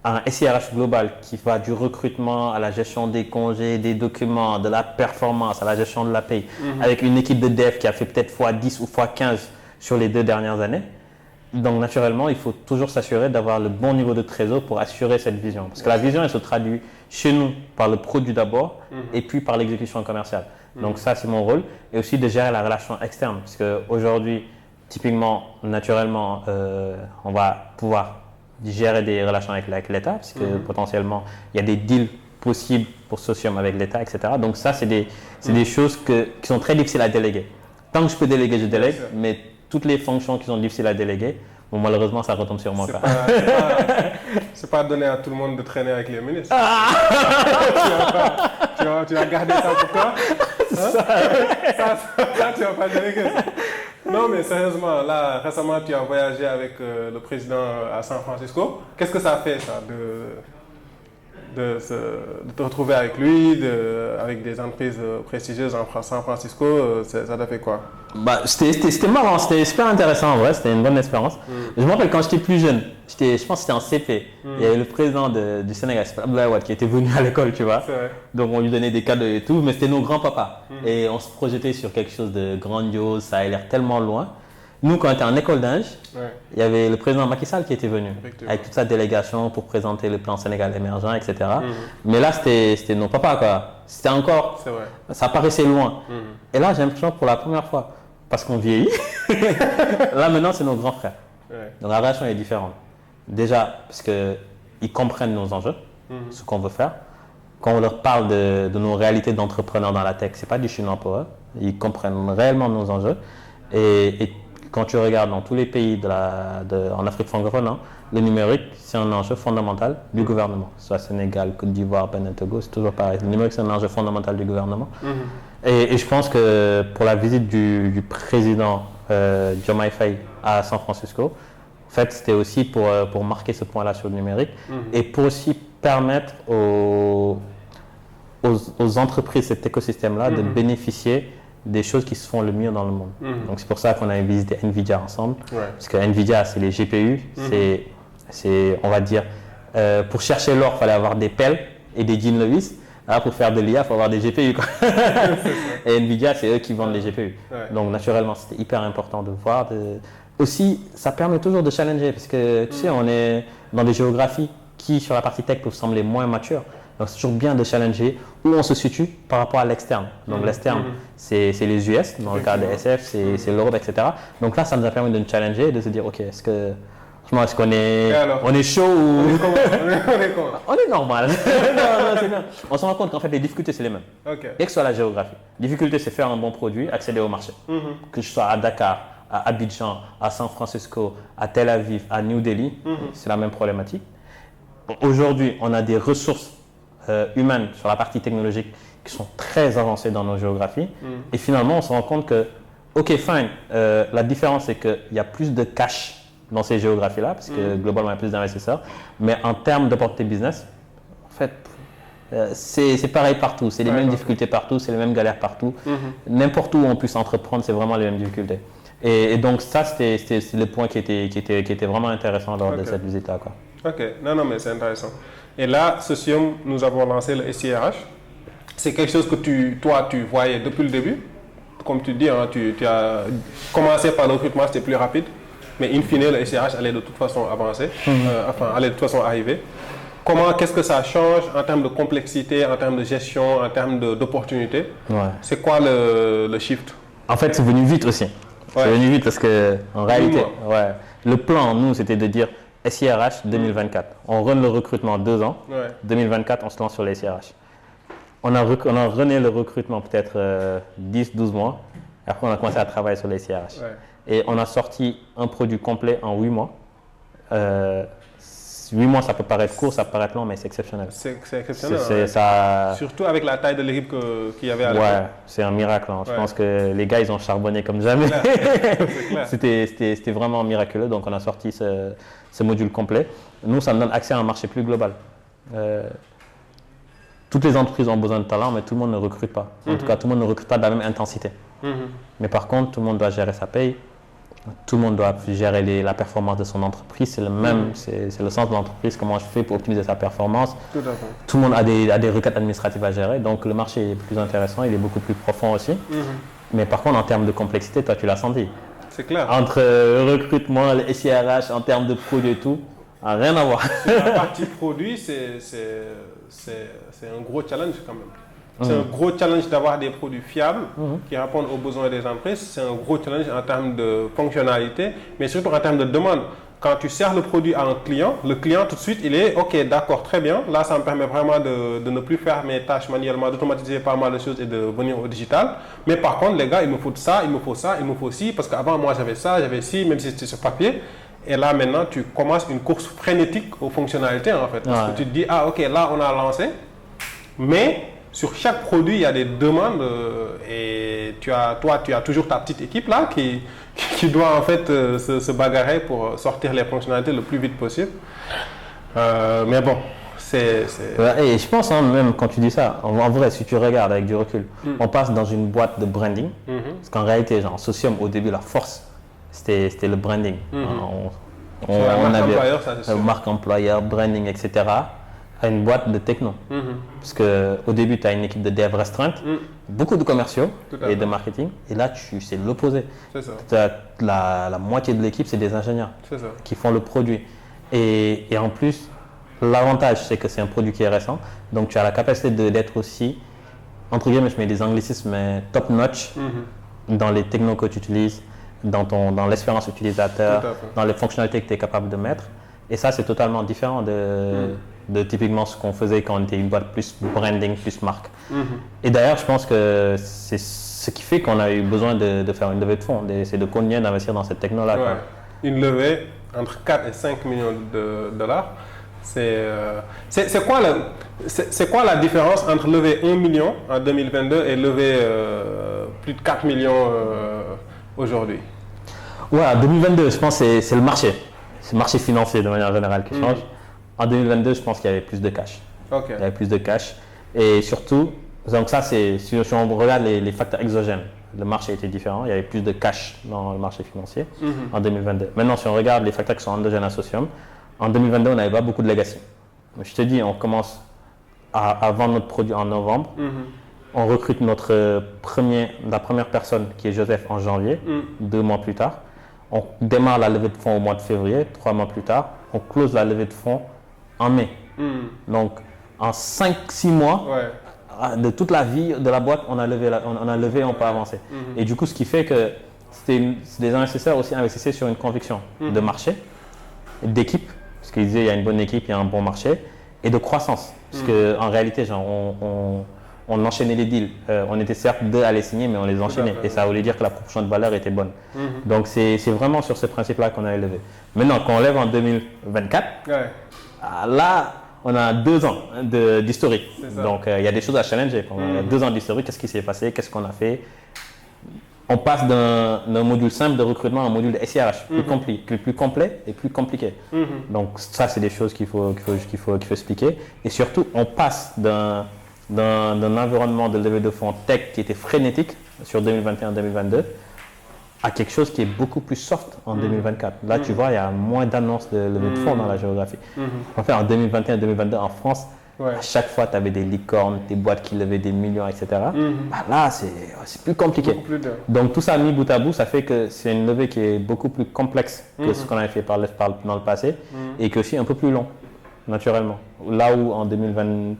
à un SIRH global qui va du recrutement à la gestion des congés, des documents, de la performance, à la gestion de la paye, avec une équipe de dev qui a fait peut-être x10 ou x15 sur les 2 dernières années. Donc naturellement, il faut toujours s'assurer d'avoir le bon niveau de trésor pour assurer cette vision. Parce que la vision, elle se traduit chez nous par le produit d'abord et puis par l'exécution commerciale. Donc ça, c'est mon rôle. Et aussi de gérer la relation externe. Parce qu'aujourd'hui, typiquement, naturellement, on va pouvoir gérer des relations avec l'État. Parce que potentiellement, il y a des deals possibles pour Socium avec l'État, etc. Donc ça, c'est des choses qui sont très difficiles à déléguer. Tant que je peux déléguer, je délègue. Mais toutes les fonctions qui sont difficiles à déléguer, bon, malheureusement, ça retombe sur moi. C'est pas donné à tout le monde de traîner avec les ministres. Tu vas garder ça pour toi, hein? ça, tu vas pas déléguer ça. Non, mais sérieusement, là, récemment, tu as voyagé avec le président à San Francisco. Qu'est-ce que ça a fait, ça, de te retrouver avec lui, avec des entreprises prestigieuses en San Francisco, ça t'a fait quoi? Bah, c'était marrant, c'était super intéressant en vrai, c'était une bonne expérience. Je me rappelle quand j'étais plus jeune, je pense que c'était en CP, il y avait le président du Sénégal, Abdoulaye Wade, qui était venu à l'école, tu vois. Donc on lui donnait des cadeaux et tout, mais c'était nos grands-papas. Et on se projetait sur quelque chose de grandiose, ça a l'air tellement loin. Nous, quand on était en école d'Inge, il y avait le président Macky Sall qui était venu avec toute sa délégation pour présenter le plan Sénégal émergent, etc. Mais là, c'était nos papas, quoi. C'était encore, ça paraissait loin. Et là, j'ai l'impression pour la première fois, parce qu'on vieillit, là maintenant, c'est nos grands frères. Donc la relation est différente. Déjà, parce qu'ils comprennent nos enjeux, ce qu'on veut faire. Quand on leur parle de nos réalités d'entrepreneurs dans la tech, ce n'est pas du chinois pour eux. Ils comprennent réellement nos enjeux. Et quand tu regardes dans tous les pays en Afrique francophone, hein, le numérique, c'est un enjeu fondamental du gouvernement. Soit Sénégal, Côte d'Ivoire, Bénin, Togo, c'est toujours pareil. Le numérique, c'est un enjeu fondamental du gouvernement. Et je pense que pour la visite du président Diomaye Faye à San Francisco, en fait, c'était aussi pour marquer ce point-là sur le numérique et pour aussi permettre aux entreprises, cet écosystème-là, de bénéficier des choses qui se font le mieux dans le monde. Donc c'est pour ça qu'on avait visité NVIDIA ensemble, parce que NVIDIA, c'est les GPU, c'est, on va dire, pour chercher l'or, il fallait avoir des pelles et des Jean Lewis. Là, pour faire de l'IA, il faut avoir des GPU. Quoi. Et NVIDIA, c'est eux qui vendent les GPU. Donc naturellement, c'était hyper important de voir. Aussi, ça permet toujours de challenger, parce que tu sais, on est dans des géographies qui, sur la partie tech, peuvent sembler moins matures. Donc, c'est toujours bien de challenger où on se situe par rapport à l'externe. Donc, l'externe, c'est les US, dans le cas des SF, c'est l'Europe, etc. Donc là, ça nous a permis de nous challenger et de se dire, OK, est-ce qu'on est, on est chaud ou… On est normal. Non, c'est bien. On se rend compte qu'en fait, les difficultés, c'est les mêmes. Quelle que soit la géographie. Difficulté, c'est faire un bon produit, accéder au marché. Que ce soit à Dakar, à Abidjan, à San Francisco, à Tel Aviv, à New Delhi, c'est la même problématique. Aujourd'hui, on a des ressources humaines sur la partie technologique qui sont très avancées dans nos géographies. Et finalement, on se rend compte que, OK, fine, la différence, c'est qu'il y a plus de cash dans ces géographies-là, parce que globalement, il y a plus d'investisseurs. Mais en termes d'opportunité business, en fait, c'est pareil partout. C'est les mêmes difficultés partout, c'est les mêmes galères partout. N'importe où on puisse entreprendre, c'est vraiment les mêmes difficultés. Et donc ça, c'était le point qui était vraiment intéressant lors de cette visite-là. Ok, non, mais c'est intéressant. Et là, Socium, nous avons lancé le SIRH. C'est quelque chose que toi, tu voyais depuis le début. Comme tu dis, hein, tu as commencé par le recrutement, c'était plus rapide. Mais in fine, le SIRH allait de toute façon avancer, allait de toute façon arriver. Qu'est-ce que ça change en termes de complexité, en termes de gestion, en termes d'opportunités? C'est quoi le shift? En fait, c'est venu vite aussi. C'est venu vite parce que, en réalité, le plan, nous, c'était de dire SIRH 2024. On run le recrutement 2 ans. 2024, on se lance sur les SIRH. On a rené le recrutement peut-être 10-12 mois. Et après, on a commencé à travailler sur les SIRH. Et on a sorti un produit complet en 8 mois. 8 mois, ça peut paraître court, ça peut paraître long, mais c'est exceptionnel. C'est exceptionnel. Surtout avec la taille de l'équipe qu'il y avait à l'époque. Ouais, c'est un miracle. Hein. Je pense que les gars, ils ont charbonné comme jamais. C'était vraiment miraculeux. Donc, on a sorti ce module complet. Nous, ça nous donne accès à un marché plus global. Toutes les entreprises ont besoin de talent, mais tout le monde ne recrute pas. En tout cas, tout le monde ne recrute pas de la même intensité. Mais par contre, tout le monde doit gérer sa paye. Tout le monde doit gérer la performance de son entreprise. C'est le même, c'est le sens de l'entreprise. Comment je fais pour optimiser sa performance. Tout le monde a des requêtes administratives à gérer. Donc le marché est plus intéressant, il est beaucoup plus profond aussi. Mais par contre, en termes de complexité, toi, tu l'as senti. C'est clair. Entre recrutement, le SIRH, en termes de produits et tout, rien à voir. La partie produit, c'est un gros challenge quand même. C'est un gros challenge d'avoir des produits fiables qui répondent aux besoins des entreprises. C'est un gros challenge en termes de fonctionnalité, mais surtout en termes de demande. Quand tu sers le produit à un client, le client tout de suite, il est OK, d'accord, très bien. Là, ça me permet vraiment de ne plus faire mes tâches manuellement, d'automatiser pas mal de choses et de venir au digital. Mais par contre, les gars, il me faut ça, il me faut ça, il me faut ci, parce qu'avant, moi, j'avais ça, j'avais ci, même si c'était sur papier. Et là, maintenant, tu commences une course frénétique aux fonctionnalités, en fait. Parce que tu te dis, ah, OK, là, on a lancé, mais sur chaque produit, il y a des demandes et tu as toujours ta petite équipe là qui doit en fait se bagarrer pour sortir les fonctionnalités le plus vite possible. Mais bon, c'est… Ouais, et je pense même quand tu dis ça, en vrai, si tu regardes avec du recul, on passe dans une boîte de branding. Parce qu'en réalité, genre, Socium, au début, la force, c'était le branding. On avait marque employeur, branding, etc. à une boîte de techno. Parce qu'au début, tu as une équipe de dev restreinte, beaucoup de commerciaux et de marketing. Et là, c'est l'opposé. La moitié de l'équipe, c'est des ingénieurs qui font le produit. Et en plus, l'avantage, c'est que c'est un produit qui est récent. Donc, tu as la capacité d'être aussi, entre guillemets, je mets des anglicismes, mais top notch dans les technos que tu utilises, dans l'expérience utilisateur, dans les fonctionnalités que tu es capable de mettre. Et ça, c'est totalement différent de typiquement ce qu'on faisait quand on était une boîte plus branding, plus marque. Et d'ailleurs, je pense que c'est ce qui fait qu'on a eu besoin de faire une levée de fonds, c'est de continuer d'investir dans cette techno-là. Ouais. Quoi. Une levée entre 4 et 5 millions de dollars. C'est quoi la différence entre lever 1 million en 2022 et lever plus de 4 millions aujourd'hui? Ouais, en 2022, je pense que c'est le marché. C'est le marché financier de manière générale qui change. En 2022, je pense qu'il y avait plus de cash. Okay. Il y avait plus de cash. Et surtout, donc ça, si on regarde les facteurs exogènes, le marché était différent. Il y avait plus de cash dans le marché financier en 2022. Maintenant, si on regarde les facteurs qui sont endogènes à Socium, en 2022, on n'avait pas beaucoup de legacy. Je te dis, on commence à vendre notre produit en novembre. On recrute la première personne qui est Joseph en janvier, 2 mois plus tard. On démarre la levée de fonds au mois de février, 3 mois plus tard. On close la levée de fonds en mai. Donc, en 5-6 mois, de toute la vie de la boîte, on a levé, on peut avancer. Et du coup, ce qui fait que les investisseurs aussi investissaient sur une conviction de marché, d'équipe, parce qu'ils disaient il y a une bonne équipe, il y a un bon marché, et de croissance. Parce qu'en réalité, genre, on enchaînait les deals. On était certes 2 à les signer, mais on les enchaînait. Et ça voulait dire que la proportion de valeur était bonne. Donc, c'est vraiment sur ce principe-là qu'on a élevé. Maintenant, quand on lève en 2024, là, on a 2 ans d'historique. Donc, il y a des choses à challenger. Il y a 2 ans d'historique. Qu'est-ce qui s'est passé? Qu'est-ce qu'on a fait? On passe d'un module simple de recrutement à un module de SIRH plus complet et plus compliqué. Donc, ça, c'est des choses qu'il faut expliquer. Et surtout, on passe d'un environnement de levée de fonds tech qui était frénétique sur 2021-2022 à quelque chose qui est beaucoup plus soft en 2024. Là, tu vois, il y a moins d'annonces de levée de fonds dans la géographie. En fait, en 2021-2022, en France, à chaque fois, tu avais des licornes, des boîtes qui levaient des millions, etc. Bah, là, c'est plus compliqué. Donc, tout ça mis bout à bout, ça fait que c'est une levée qui est beaucoup plus complexe que ce qu'on avait fait dans le passé et que aussi un peu plus long, naturellement. Là où en 2022,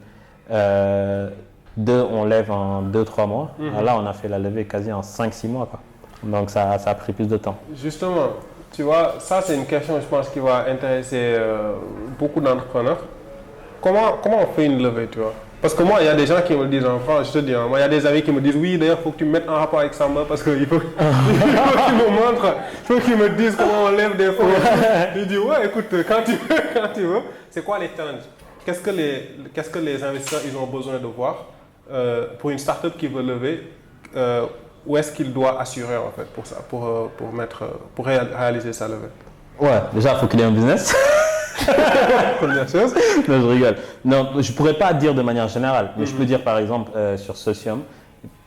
on lève en 2-3 mois, là, on a fait la levée quasi en 5-6 mois, quoi. Donc, ça a pris plus de temps. Justement, tu vois, ça, c'est une question, je pense, qui va intéresser beaucoup d'entrepreneurs. Comment on fait une levée, tu vois? Parce que moi, il y a des gens qui me disent, en France, je te dis, moi, il y a des amis qui me disent, oui, d'ailleurs, il faut que tu me mettes en rapport avec Samba parce qu'il faut qu'ils me montrent, il faut qu'ils me disent comment on lève des fonds. Il dit, ouais, écoute, quand tu veux, c'est quoi les challenges? Qu'est-ce que les investisseurs ils ont besoin de voir pour une startup qui veut lever? Où est-ce qu'il doit assurer en fait pour ça, pour réaliser sa levée? Ouais, déjà, il faut qu'il ait un business. Première chose. Non, je rigole. Non, je ne pourrais pas dire de manière générale, mais je peux dire par exemple sur Socium,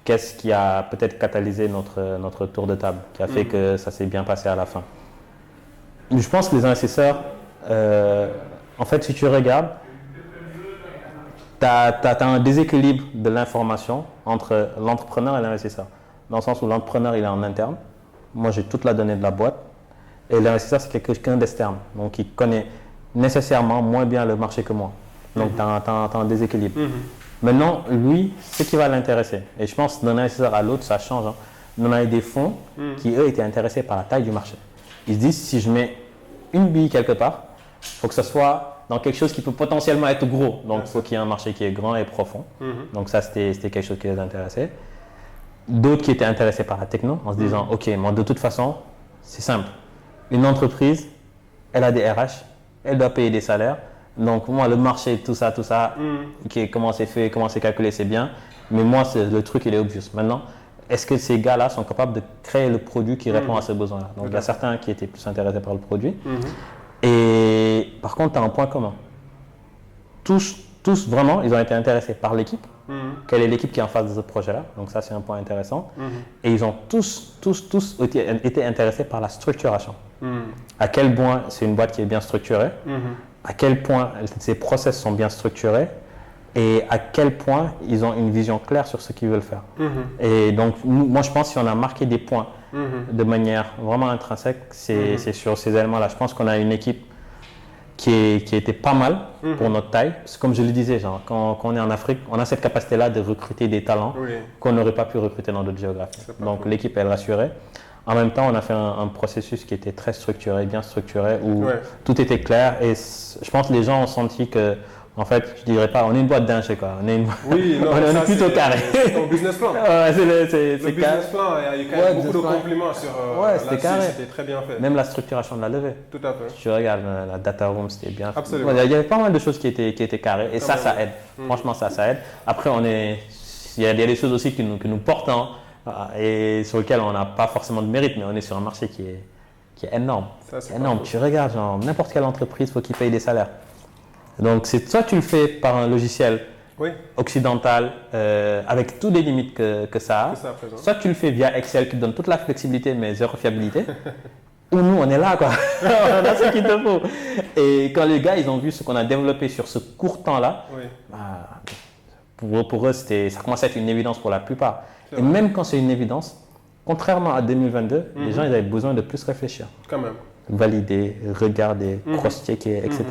qu'est-ce qui a peut-être catalysé notre tour de table, qui a fait que ça s'est bien passé à la fin. Je pense que les investisseurs, en fait, si tu regardes, tu as un déséquilibre de l'information entre l'entrepreneur et l'investisseur. Dans le sens où l'entrepreneur, il est en interne. Moi, j'ai toute la donnée de la boîte. Et l'investisseur, c'est quelqu'un d'externe. Donc, il connaît nécessairement moins bien le marché que moi. Donc, tu as un déséquilibre. Maintenant, lui, ce qui va l'intéresser. Et je pense d'un investisseur à l'autre, ça change. Hein. On a eu des fonds qui, eux, étaient intéressés par la taille du marché. Ils se disent, si je mets une bille quelque part, il faut que ce soit dans quelque chose qui peut potentiellement être gros. Donc, il faut qu'il y ait un marché qui est grand et profond. Donc, ça, c'était quelque chose qui les intéressait. D'autres qui étaient intéressés par la techno, en se disant, OK, moi, de toute façon, c'est simple. Une entreprise, elle a des RH, elle doit payer des salaires. Donc, moi, le marché, tout ça, comment c'est fait, comment c'est calculé, c'est bien. Mais moi, le truc, il est obvious. Maintenant, est-ce que ces gars-là sont capables de créer le produit qui répond à ce besoin-là? Donc, il y a certains qui étaient plus intéressés par le produit. Et par contre, tu as un point commun. Tous, vraiment, ils ont été intéressés par l'équipe. Quelle est l'équipe qui est en face de ce projet-là? Donc, ça, c'est un point intéressant. Et ils ont tous été intéressés par la structuration. À quel point c'est une boîte qui est bien structurée, à quel point ces process sont bien structurés et à quel point ils ont une vision claire sur ce qu'ils veulent faire. Et donc, moi, je pense que si on a marqué des points de manière vraiment intrinsèque, c'est sur ces éléments-là. Je pense qu'on a une équipe qui était pas mal pour notre taille. Parce que comme je le disais, genre, quand on est en Afrique, on a cette capacité-là de recruter des talents qu'on n'aurait pas pu recruter dans d'autres géographies. Donc, l'équipe, elle rassurait. En même temps, on a fait un processus qui était très structuré, bien structuré, où tout était clair. Et je pense que les gens ont senti En fait, je dirais pas, on est une boîte d'ingé quoi. On est, Oui, non, on est ça, plutôt carré. C'est ton business plan. Ouais, Le c'est business plan, il y a eu quand même beaucoup de compliments sur c'était là-dessus, carré. c'était très bien fait. Même la structuration de la levée. Tout à fait. Tu regardes la data room, c'était bien fait. Absolument. Il y avait pas mal de choses qui étaient carrées et ça aide. Franchement, ça aide. Après, il y a des choses aussi que nous portons et sur lesquelles on n'a pas forcément de mérite, mais on est sur un marché qui est énorme. Ça, c'est énorme. pas Tu regardes, genre, n'importe quelle entreprise, il faut qu'il paye des salaires. Donc, soit tu le fais par un logiciel occidental avec toutes les limites que ça a, soit tu le fais via Excel qui te donne toute la flexibilité mais zéro fiabilité. Ou nous, on est là, quoi. On a ce qu'il te faut. Et quand les gars, ils ont vu ce qu'on a développé sur ce court temps-là, pour eux, ça commençait à être une évidence pour la plupart. Et même quand c'est une évidence, contrairement à 2022, les gens ils avaient besoin de plus réfléchir. Quand même. Valider, regarder, cross-checker, etc.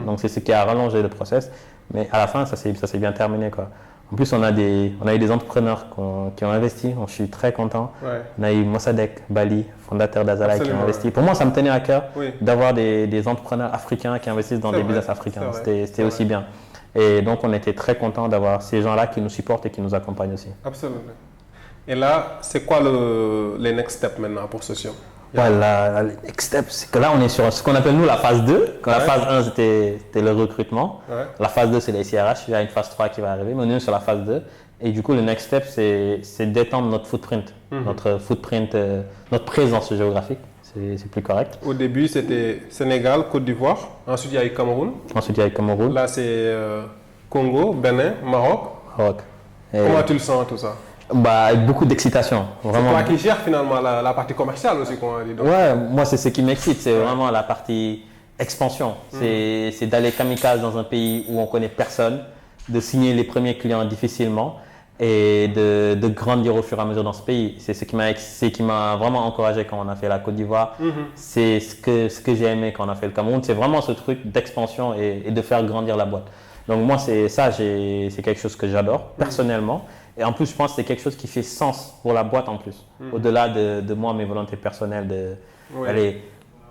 Donc c'est ce qui a rallongé le process. Mais à la fin, ça s'est bien terminé, quoi. En plus, on a eu des entrepreneurs qui ont investi. Je suis très content. Ouais. On a eu Mossadegh Bali, fondateur d'Azalai, qui a investi. Pour moi, ça me tenait à cœur d'avoir des entrepreneurs africains qui investissent dans des business africains. C'était aussi bien. Et donc, on était très content d'avoir ces gens-là qui nous supportent et qui nous accompagnent aussi. Absolument. Et là, c'est quoi les next steps maintenant pour Socium? Voilà, les next steps, c'est que là, on est sur ce qu'on appelle nous la phase 2. Quand la phase 1, c'était le recrutement. La phase 2, c'est les CRH. Il y a une phase 3 qui va arriver, mais on est sur la phase 2. Et du coup, le next step, c'est d'étendre notre footprint, notre présence géographique. C'est plus correct. Au début, c'était Sénégal, Côte d'Ivoire. Ensuite, il y a eu Cameroun. Là, c'est Congo, Bénin, Maroc. Comment tu le sens, tout ça? Avec beaucoup d'excitation. C'est toi qui gères finalement la partie commerciale aussi, comme on dit. Donc. Ouais, moi, c'est ce qui m'excite. C'est vraiment la partie expansion. C'est d'aller kamikaze dans un pays où on ne connaît personne, de signer les premiers clients difficilement et de grandir au fur et à mesure dans ce pays. C'est ce qui m'a vraiment encouragé quand on a fait la Côte d'Ivoire. C'est ce que j'ai aimé quand on a fait le Cameroun. C'est vraiment ce truc d'expansion et de faire grandir la boîte. Donc moi, c'est quelque chose que j'adore personnellement. Et en plus, je pense que c'est quelque chose qui fait sens pour la boîte en plus. Au-delà de moi, mes volontés personnelles d'aller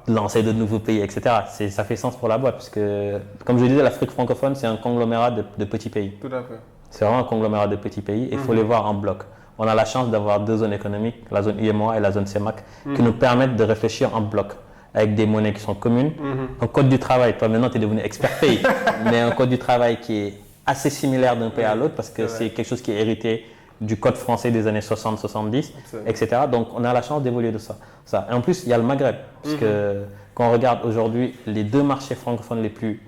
lancer de nouveaux pays, etc. Ça fait sens pour la boîte. Parce que, comme je disais, l'Afrique francophone, c'est un conglomérat de petits pays. Tout à fait. C'est vraiment un conglomérat de petits pays et il faut les voir en bloc. On a la chance d'avoir deux zones économiques, la zone UEMOA et la zone CEMAC, qui nous permettent de réfléchir en bloc avec des monnaies qui sont communes. Un code du travail, toi maintenant tu es devenu expert pays, mais un code du travail qui est assez similaire d'un pays à l'autre parce que c'est quelque chose qui est hérité du code français des années 60-70, etc. Donc on a la chance d'évoluer de ça. Et en plus, il y a le Maghreb, parce que quand on regarde aujourd'hui les deux marchés francophones les plus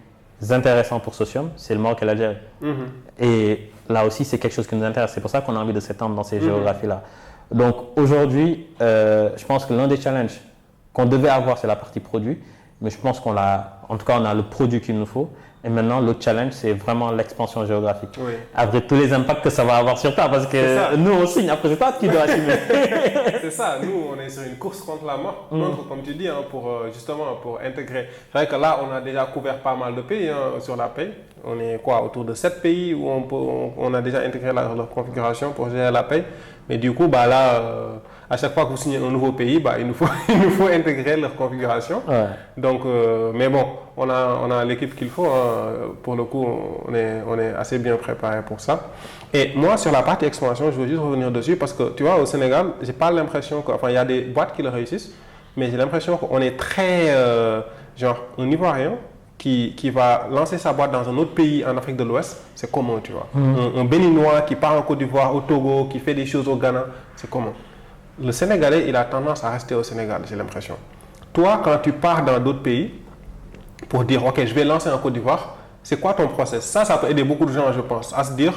intéressants pour Socium, c'est le Maroc et l'Algérie. Et là aussi, c'est quelque chose qui nous intéresse. C'est pour ça qu'on a envie de s'étendre dans ces géographies-là. Donc aujourd'hui, je pense que l'un des challenges qu'on devait avoir, c'est la partie produit. Mais je pense qu'on a le produit qu'il nous faut. Et maintenant, le challenge, c'est vraiment l'expansion géographique. Après tous les impacts que ça va avoir sur toi, parce que nous, on signe, après c'est toi qui dois assumer. C'est ça, nous, on est sur une course contre la mort, comme tu dis, justement pour intégrer. C'est vrai que là, on a déjà couvert pas mal de pays sur la paye. On est autour de 7 pays où on a déjà intégré leur configuration pour gérer la paye. Mais du coup, à chaque fois que vous signez un nouveau pays, il nous faut intégrer leur configuration. Donc, mais bon, on a l'équipe qu'il faut. Pour le coup, on est assez bien préparé pour ça. Et moi, sur la partie expansion, je veux juste revenir dessus parce que, tu vois, au Sénégal, j'ai pas l'impression il y a des boîtes qui le réussissent, mais j'ai l'impression qu'on est très, un Ivoirien qui va lancer sa boîte dans un autre pays en Afrique de l'Ouest, c'est comment, tu vois. Un Béninois qui part en Côte d'Ivoire, au Togo, qui fait des choses au Ghana, c'est comment. Le Sénégalais, il a tendance à rester au Sénégal, j'ai l'impression. Toi, quand tu pars dans d'autres pays, pour dire, OK, je vais lancer en Côte d'Ivoire, c'est quoi ton process? Ça peut aider beaucoup de gens, je pense, à se dire,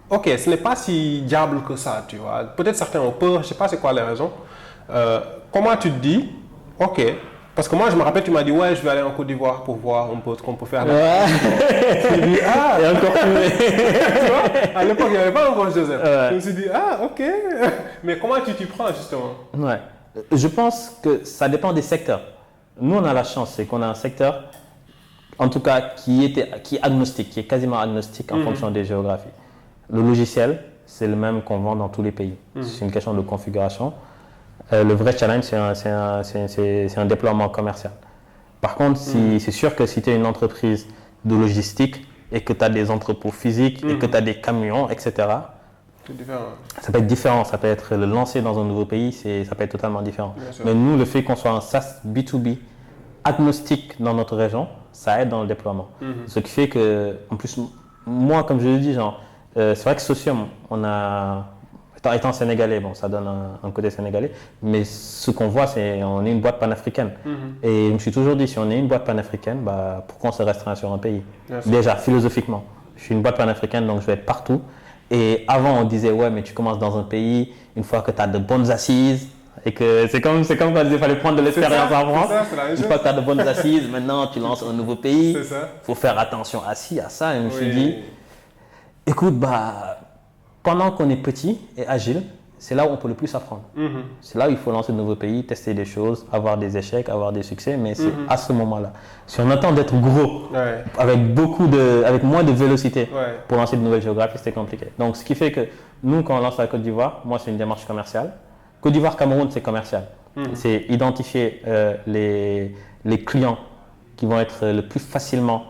OK, ce n'est pas si diable que ça, tu vois. Peut-être certains ont peur, je ne sais pas c'est quoi les raisons. Comment tu te dis, OK, parce que moi, je me rappelle, tu m'as dit, ouais, je vais aller en Côte d'Ivoire pour voir un peu ce qu'on peut faire là. Je me suis dit, et encore plus. Tu vois, à l'époque, il n'y avait pas encore Joseph. Je me suis dit, OK. Mais comment tu t'y prends, justement? Je pense que ça dépend des secteurs. Nous, on a la chance, c'est qu'on a un secteur, en tout cas, qui est agnostique, qui est quasiment agnostique en fonction des géographies. Le logiciel, c'est le même qu'on vend dans tous les pays. C'est une question de configuration. Le vrai challenge, c'est un déploiement commercial. Par contre, c'est sûr que si tu es une entreprise de logistique, et que tu as des entrepôts physiques et que tu as des camions, etc., C'est différent. ça peut être différent. Ça peut être le lancer dans un nouveau pays, ça peut être totalement différent. Bien sûr. Mais nous, le fait qu'on soit un SaaS B2B agnostique dans notre région, ça aide dans le déploiement. Ce qui fait que, en plus, moi, comme je le dis, genre, c'est vrai que Socium, étant sénégalais, bon, ça donne un côté sénégalais, mais ce qu'on voit, c'est on est une boîte panafricaine. Et je me suis toujours dit, si on est une boîte panafricaine, bah, pourquoi on se restreint sur un pays? Bien sûr. Déjà, philosophiquement, je suis une boîte panafricaine, donc je vais être partout. Et avant, on disait, ouais, mais tu commences dans un pays, une fois que tu as de bonnes assises, et que c'est comme quand on disait qu'il fallait prendre de l'expérience en France. C'est la même Une chose. fois que tu as de bonnes assises, maintenant tu lances un nouveau pays. C'est ça. Il faut faire attention à ci, à ça. Et je me suis Oui. dit, écoute, bah, pendant qu'on est petit et agile, c'est là où on peut le plus apprendre. C'est là où il faut lancer de nouveaux pays, tester des choses, avoir des échecs, avoir des succès, mais c'est à ce moment-là. Si on attend d'être gros, Ouais. avec moins de vélocité Ouais. pour lancer de nouvelles géographies, c'est compliqué. Donc, ce qui fait que nous, quand on lance la Côte d'Ivoire, moi, c'est une démarche commerciale. Côte d'Ivoire, Cameroun, c'est commercial. C'est identifier les clients qui vont être le plus facilement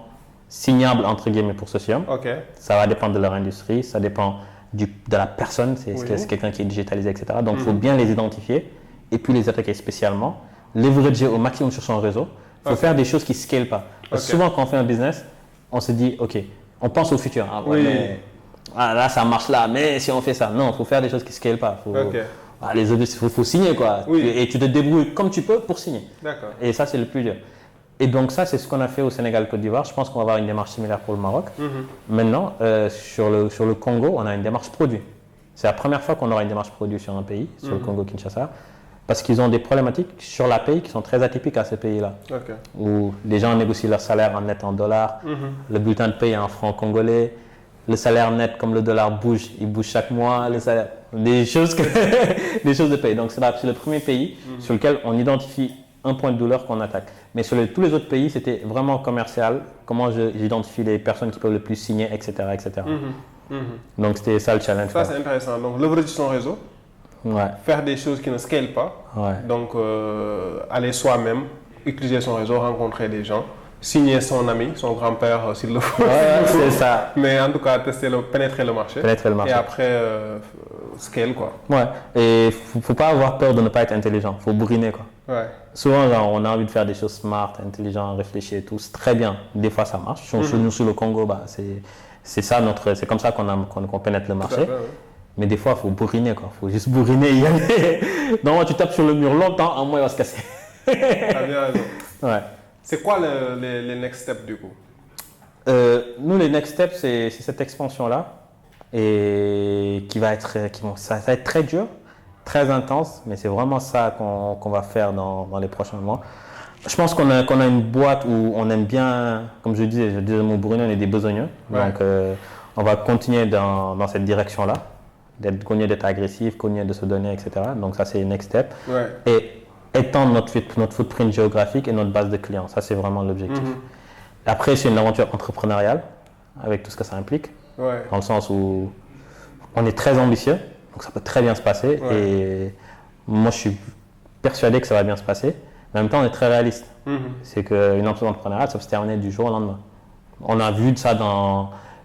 signables, entre guillemets, pour Socium. Ok. Ça va dépendre de leur industrie, ça dépend de la personne, est-ce que Oui. c'est quelqu'un qui est digitalisé, etc. Donc, il faut bien les identifier et puis les attaquer spécialement, leverager au maximum sur son réseau. Il faut Ok. faire des choses qui ne scalent pas. Parce que Ok. souvent, quand on fait un business, on se dit, OK, on pense au futur. Ah, ouais, Oui. mais, là, ça marche là, mais si on fait ça, non, il faut faire des choses qui ne scalent pas. Ok. Les objectifs, il faut signer, quoi. Oui. Et tu te débrouilles comme tu peux pour signer. D'accord. Et ça, c'est le plus dur. Et donc ça, c'est ce qu'on a fait au Sénégal, Côte d'Ivoire. Je pense qu'on va avoir une démarche similaire pour le Maroc. Maintenant, sur le Congo, on a une démarche produit. C'est la première fois qu'on aura une démarche produit sur un pays, sur le Congo-Kinshasa, parce qu'ils ont des problématiques sur la paye qui sont très atypiques à ces pays-là, Ok. où les gens négocient leur salaire en net en dollars, le bulletin de paye est en francs congolais, le salaire net, comme le dollar bouge, il bouge chaque mois, le salaire, des choses de paye. Donc c'est le premier pays sur lequel on identifie un point de douleur qu'on attaque. Mais sur tous les autres pays, c'était vraiment commercial, comment j'identifie les personnes qui peuvent le plus signer, etc. etc. Donc c'était ça le challenge. Ça, quoi. c'est intéressant. Donc, leverage son réseau, Ouais, faire des choses qui ne scalent pas. ouais. Donc, aller soi-même, utiliser son réseau, rencontrer des gens, signer son ami, son grand-père s'il le faut. Ouais, c'est ça. Mais en tout cas, pénétrer le marché. Pénétrer le marché. Et après, scale, quoi. Ouais, et faut pas avoir peur de ne pas être intelligent, faut bourriner quoi. Ouais. Souvent, genre, on a envie de faire des choses smart, intelligentes, réfléchir et tout, c'est très bien. Des fois, ça marche. Nous, sur le Congo, bah, c'est comme ça qu'on pénètre le Tout à marché. fait, ouais. Mais des fois, il faut bourriner quoi. Faut juste bourriner et y aller. Non, tu tapes sur le mur longtemps, un mois, il va se casser. T'as bien raison. Ouais. C'est quoi les next steps du coup? Nous, les next steps, c'est cette expansion-là. Et ça va être très dur, très intense, mais c'est vraiment ça qu'on va faire dans les prochains mois. Je pense qu'on a une boîte où on aime bien, comme je disais le mot bourriner, on est des besogneux. Ouais. Donc, on va continuer dans cette direction-là, continuer d'être agressif, continuer de se donner, etc. Donc, ça, c'est le next step. Ouais. Et étendre notre footprint géographique et notre base de clients. Ça, c'est vraiment l'objectif. Après, c'est une aventure entrepreneuriale, avec tout ce que ça implique, Ouais. dans le sens où on est très ambitieux, donc ça peut très bien se passer. Ouais. Et moi, je suis persuadé que ça va bien se passer. Mais en même temps, on est très réaliste. C'est qu'une entreprise entrepreneuriale, ça peut se terminer du jour au lendemain. On a vu ça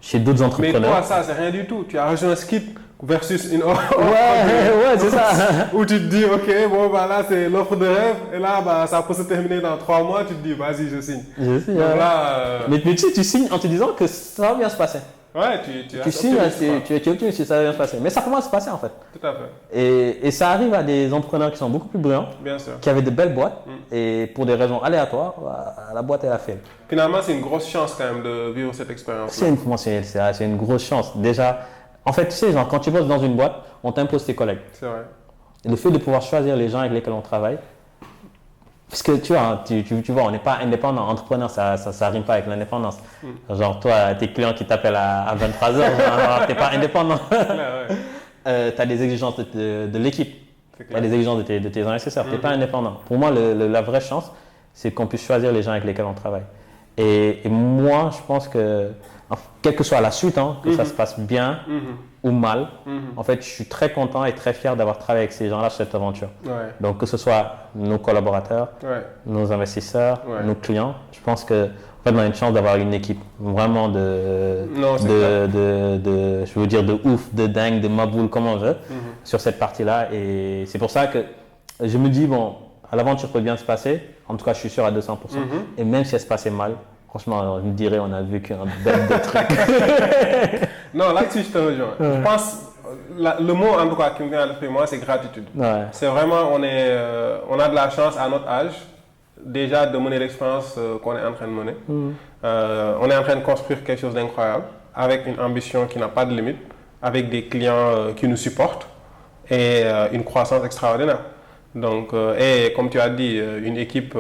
chez d'autres Mais entrepreneurs. toi, ça, c'est rien du tout. Tu as rejoint un skip versus une offre. Ouais, c'est ça. Où tu te dis, ok, bon, bah là, c'est l'offre de rêve. Et là, bah, ça peut se terminer dans 3 mois. Tu te dis, vas-y, je signe. Je sais, Donc ouais. là, Mais tu sais, tu signes en te disant que ça va bien se passer. ouais, tu Tu signes, optimiste, quoi. tu es optimiste que ça va bien se passer. Mais ça commence à se passer en fait. Tout à fait. Et ça arrive à des entrepreneurs qui sont beaucoup plus brillants, Bien sûr. qui avaient de belles boîtes, et pour des raisons aléatoires, la boîte elle a fait. Finalement, c'est une grosse chance quand même de vivre cette expérience. C'est une grosse chance. Déjà, en fait, tu sais, genre, quand tu bosses dans une boîte, on t'impose tes collègues. C'est vrai. Et le fait de pouvoir choisir les gens avec lesquels on travaille, parce que tu vois, hein, tu vois, on n'est pas indépendant. Entrepreneur, ça rime pas avec l'indépendance. Genre, toi, tes clients qui t'appellent à 23h, tu n'es pas indépendant. Ouais. Tu as des exigences de l'équipe. C'est Tu as clair. des exigences de tes investisseurs. Tu n'es pas indépendant. Pour moi, la vraie chance, c'est qu'on puisse choisir les gens avec lesquels on travaille. Et moi, je pense que, quelle que soit la suite, hein, que ça se passe bien ou mal, en fait, je suis très content et très fier d'avoir travaillé avec ces gens-là sur cette aventure. Ouais. Donc, que ce soit nos collaborateurs, Ouais. nos investisseurs, Ouais. nos clients, je pense qu'on En fait, on a une chance d'avoir une équipe vraiment Non, c'est clair. je veux dire de ouf, de dingue, de maboule, comme on veut, sur cette partie-là. Et c'est pour ça que je me dis, bon, l'aventure peut bien se passer. En tout cas, je suis sûr à 200%. Et même si elle se passait mal, franchement, je me dirais, on a vécu un bête de trucs. Non, là-dessus, je te rejoins. Je pense, le mot en tout cas qui me vient à l'esprit, moi, c'est gratitude. Ouais. C'est vraiment, on a de la chance à notre âge, déjà de mener l'expérience qu'on est en train de mener. On est en train de construire quelque chose d'incroyable, avec une ambition qui n'a pas de limite, avec des clients qui nous supportent et une croissance extraordinaire. Donc, et comme tu as dit, une équipe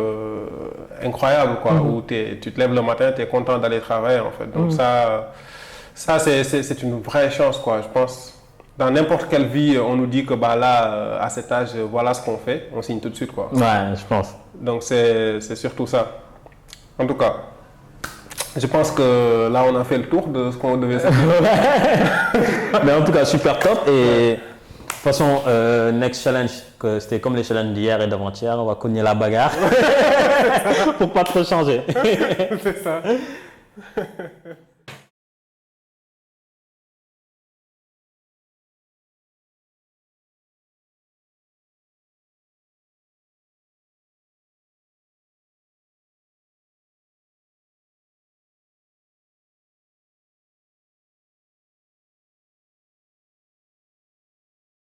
incroyable, quoi, où tu te lèves le matin, tu es content d'aller travailler, en fait. Donc ça c'est une vraie chance, quoi. Je pense, dans n'importe quelle vie, on nous dit que bah, là, à cet âge, voilà ce qu'on fait, on signe tout de suite, quoi. Ouais, je pense. Donc c'est surtout ça. En tout cas, je pense que là, on a fait le tour de ce qu'on devait faire. Mais en tout cas, super top. Et de toute façon, next challenge, que c'était comme les challenges d'hier et d'avant-hier, on va cogner la bagarre pour pas trop changer. C'est ça.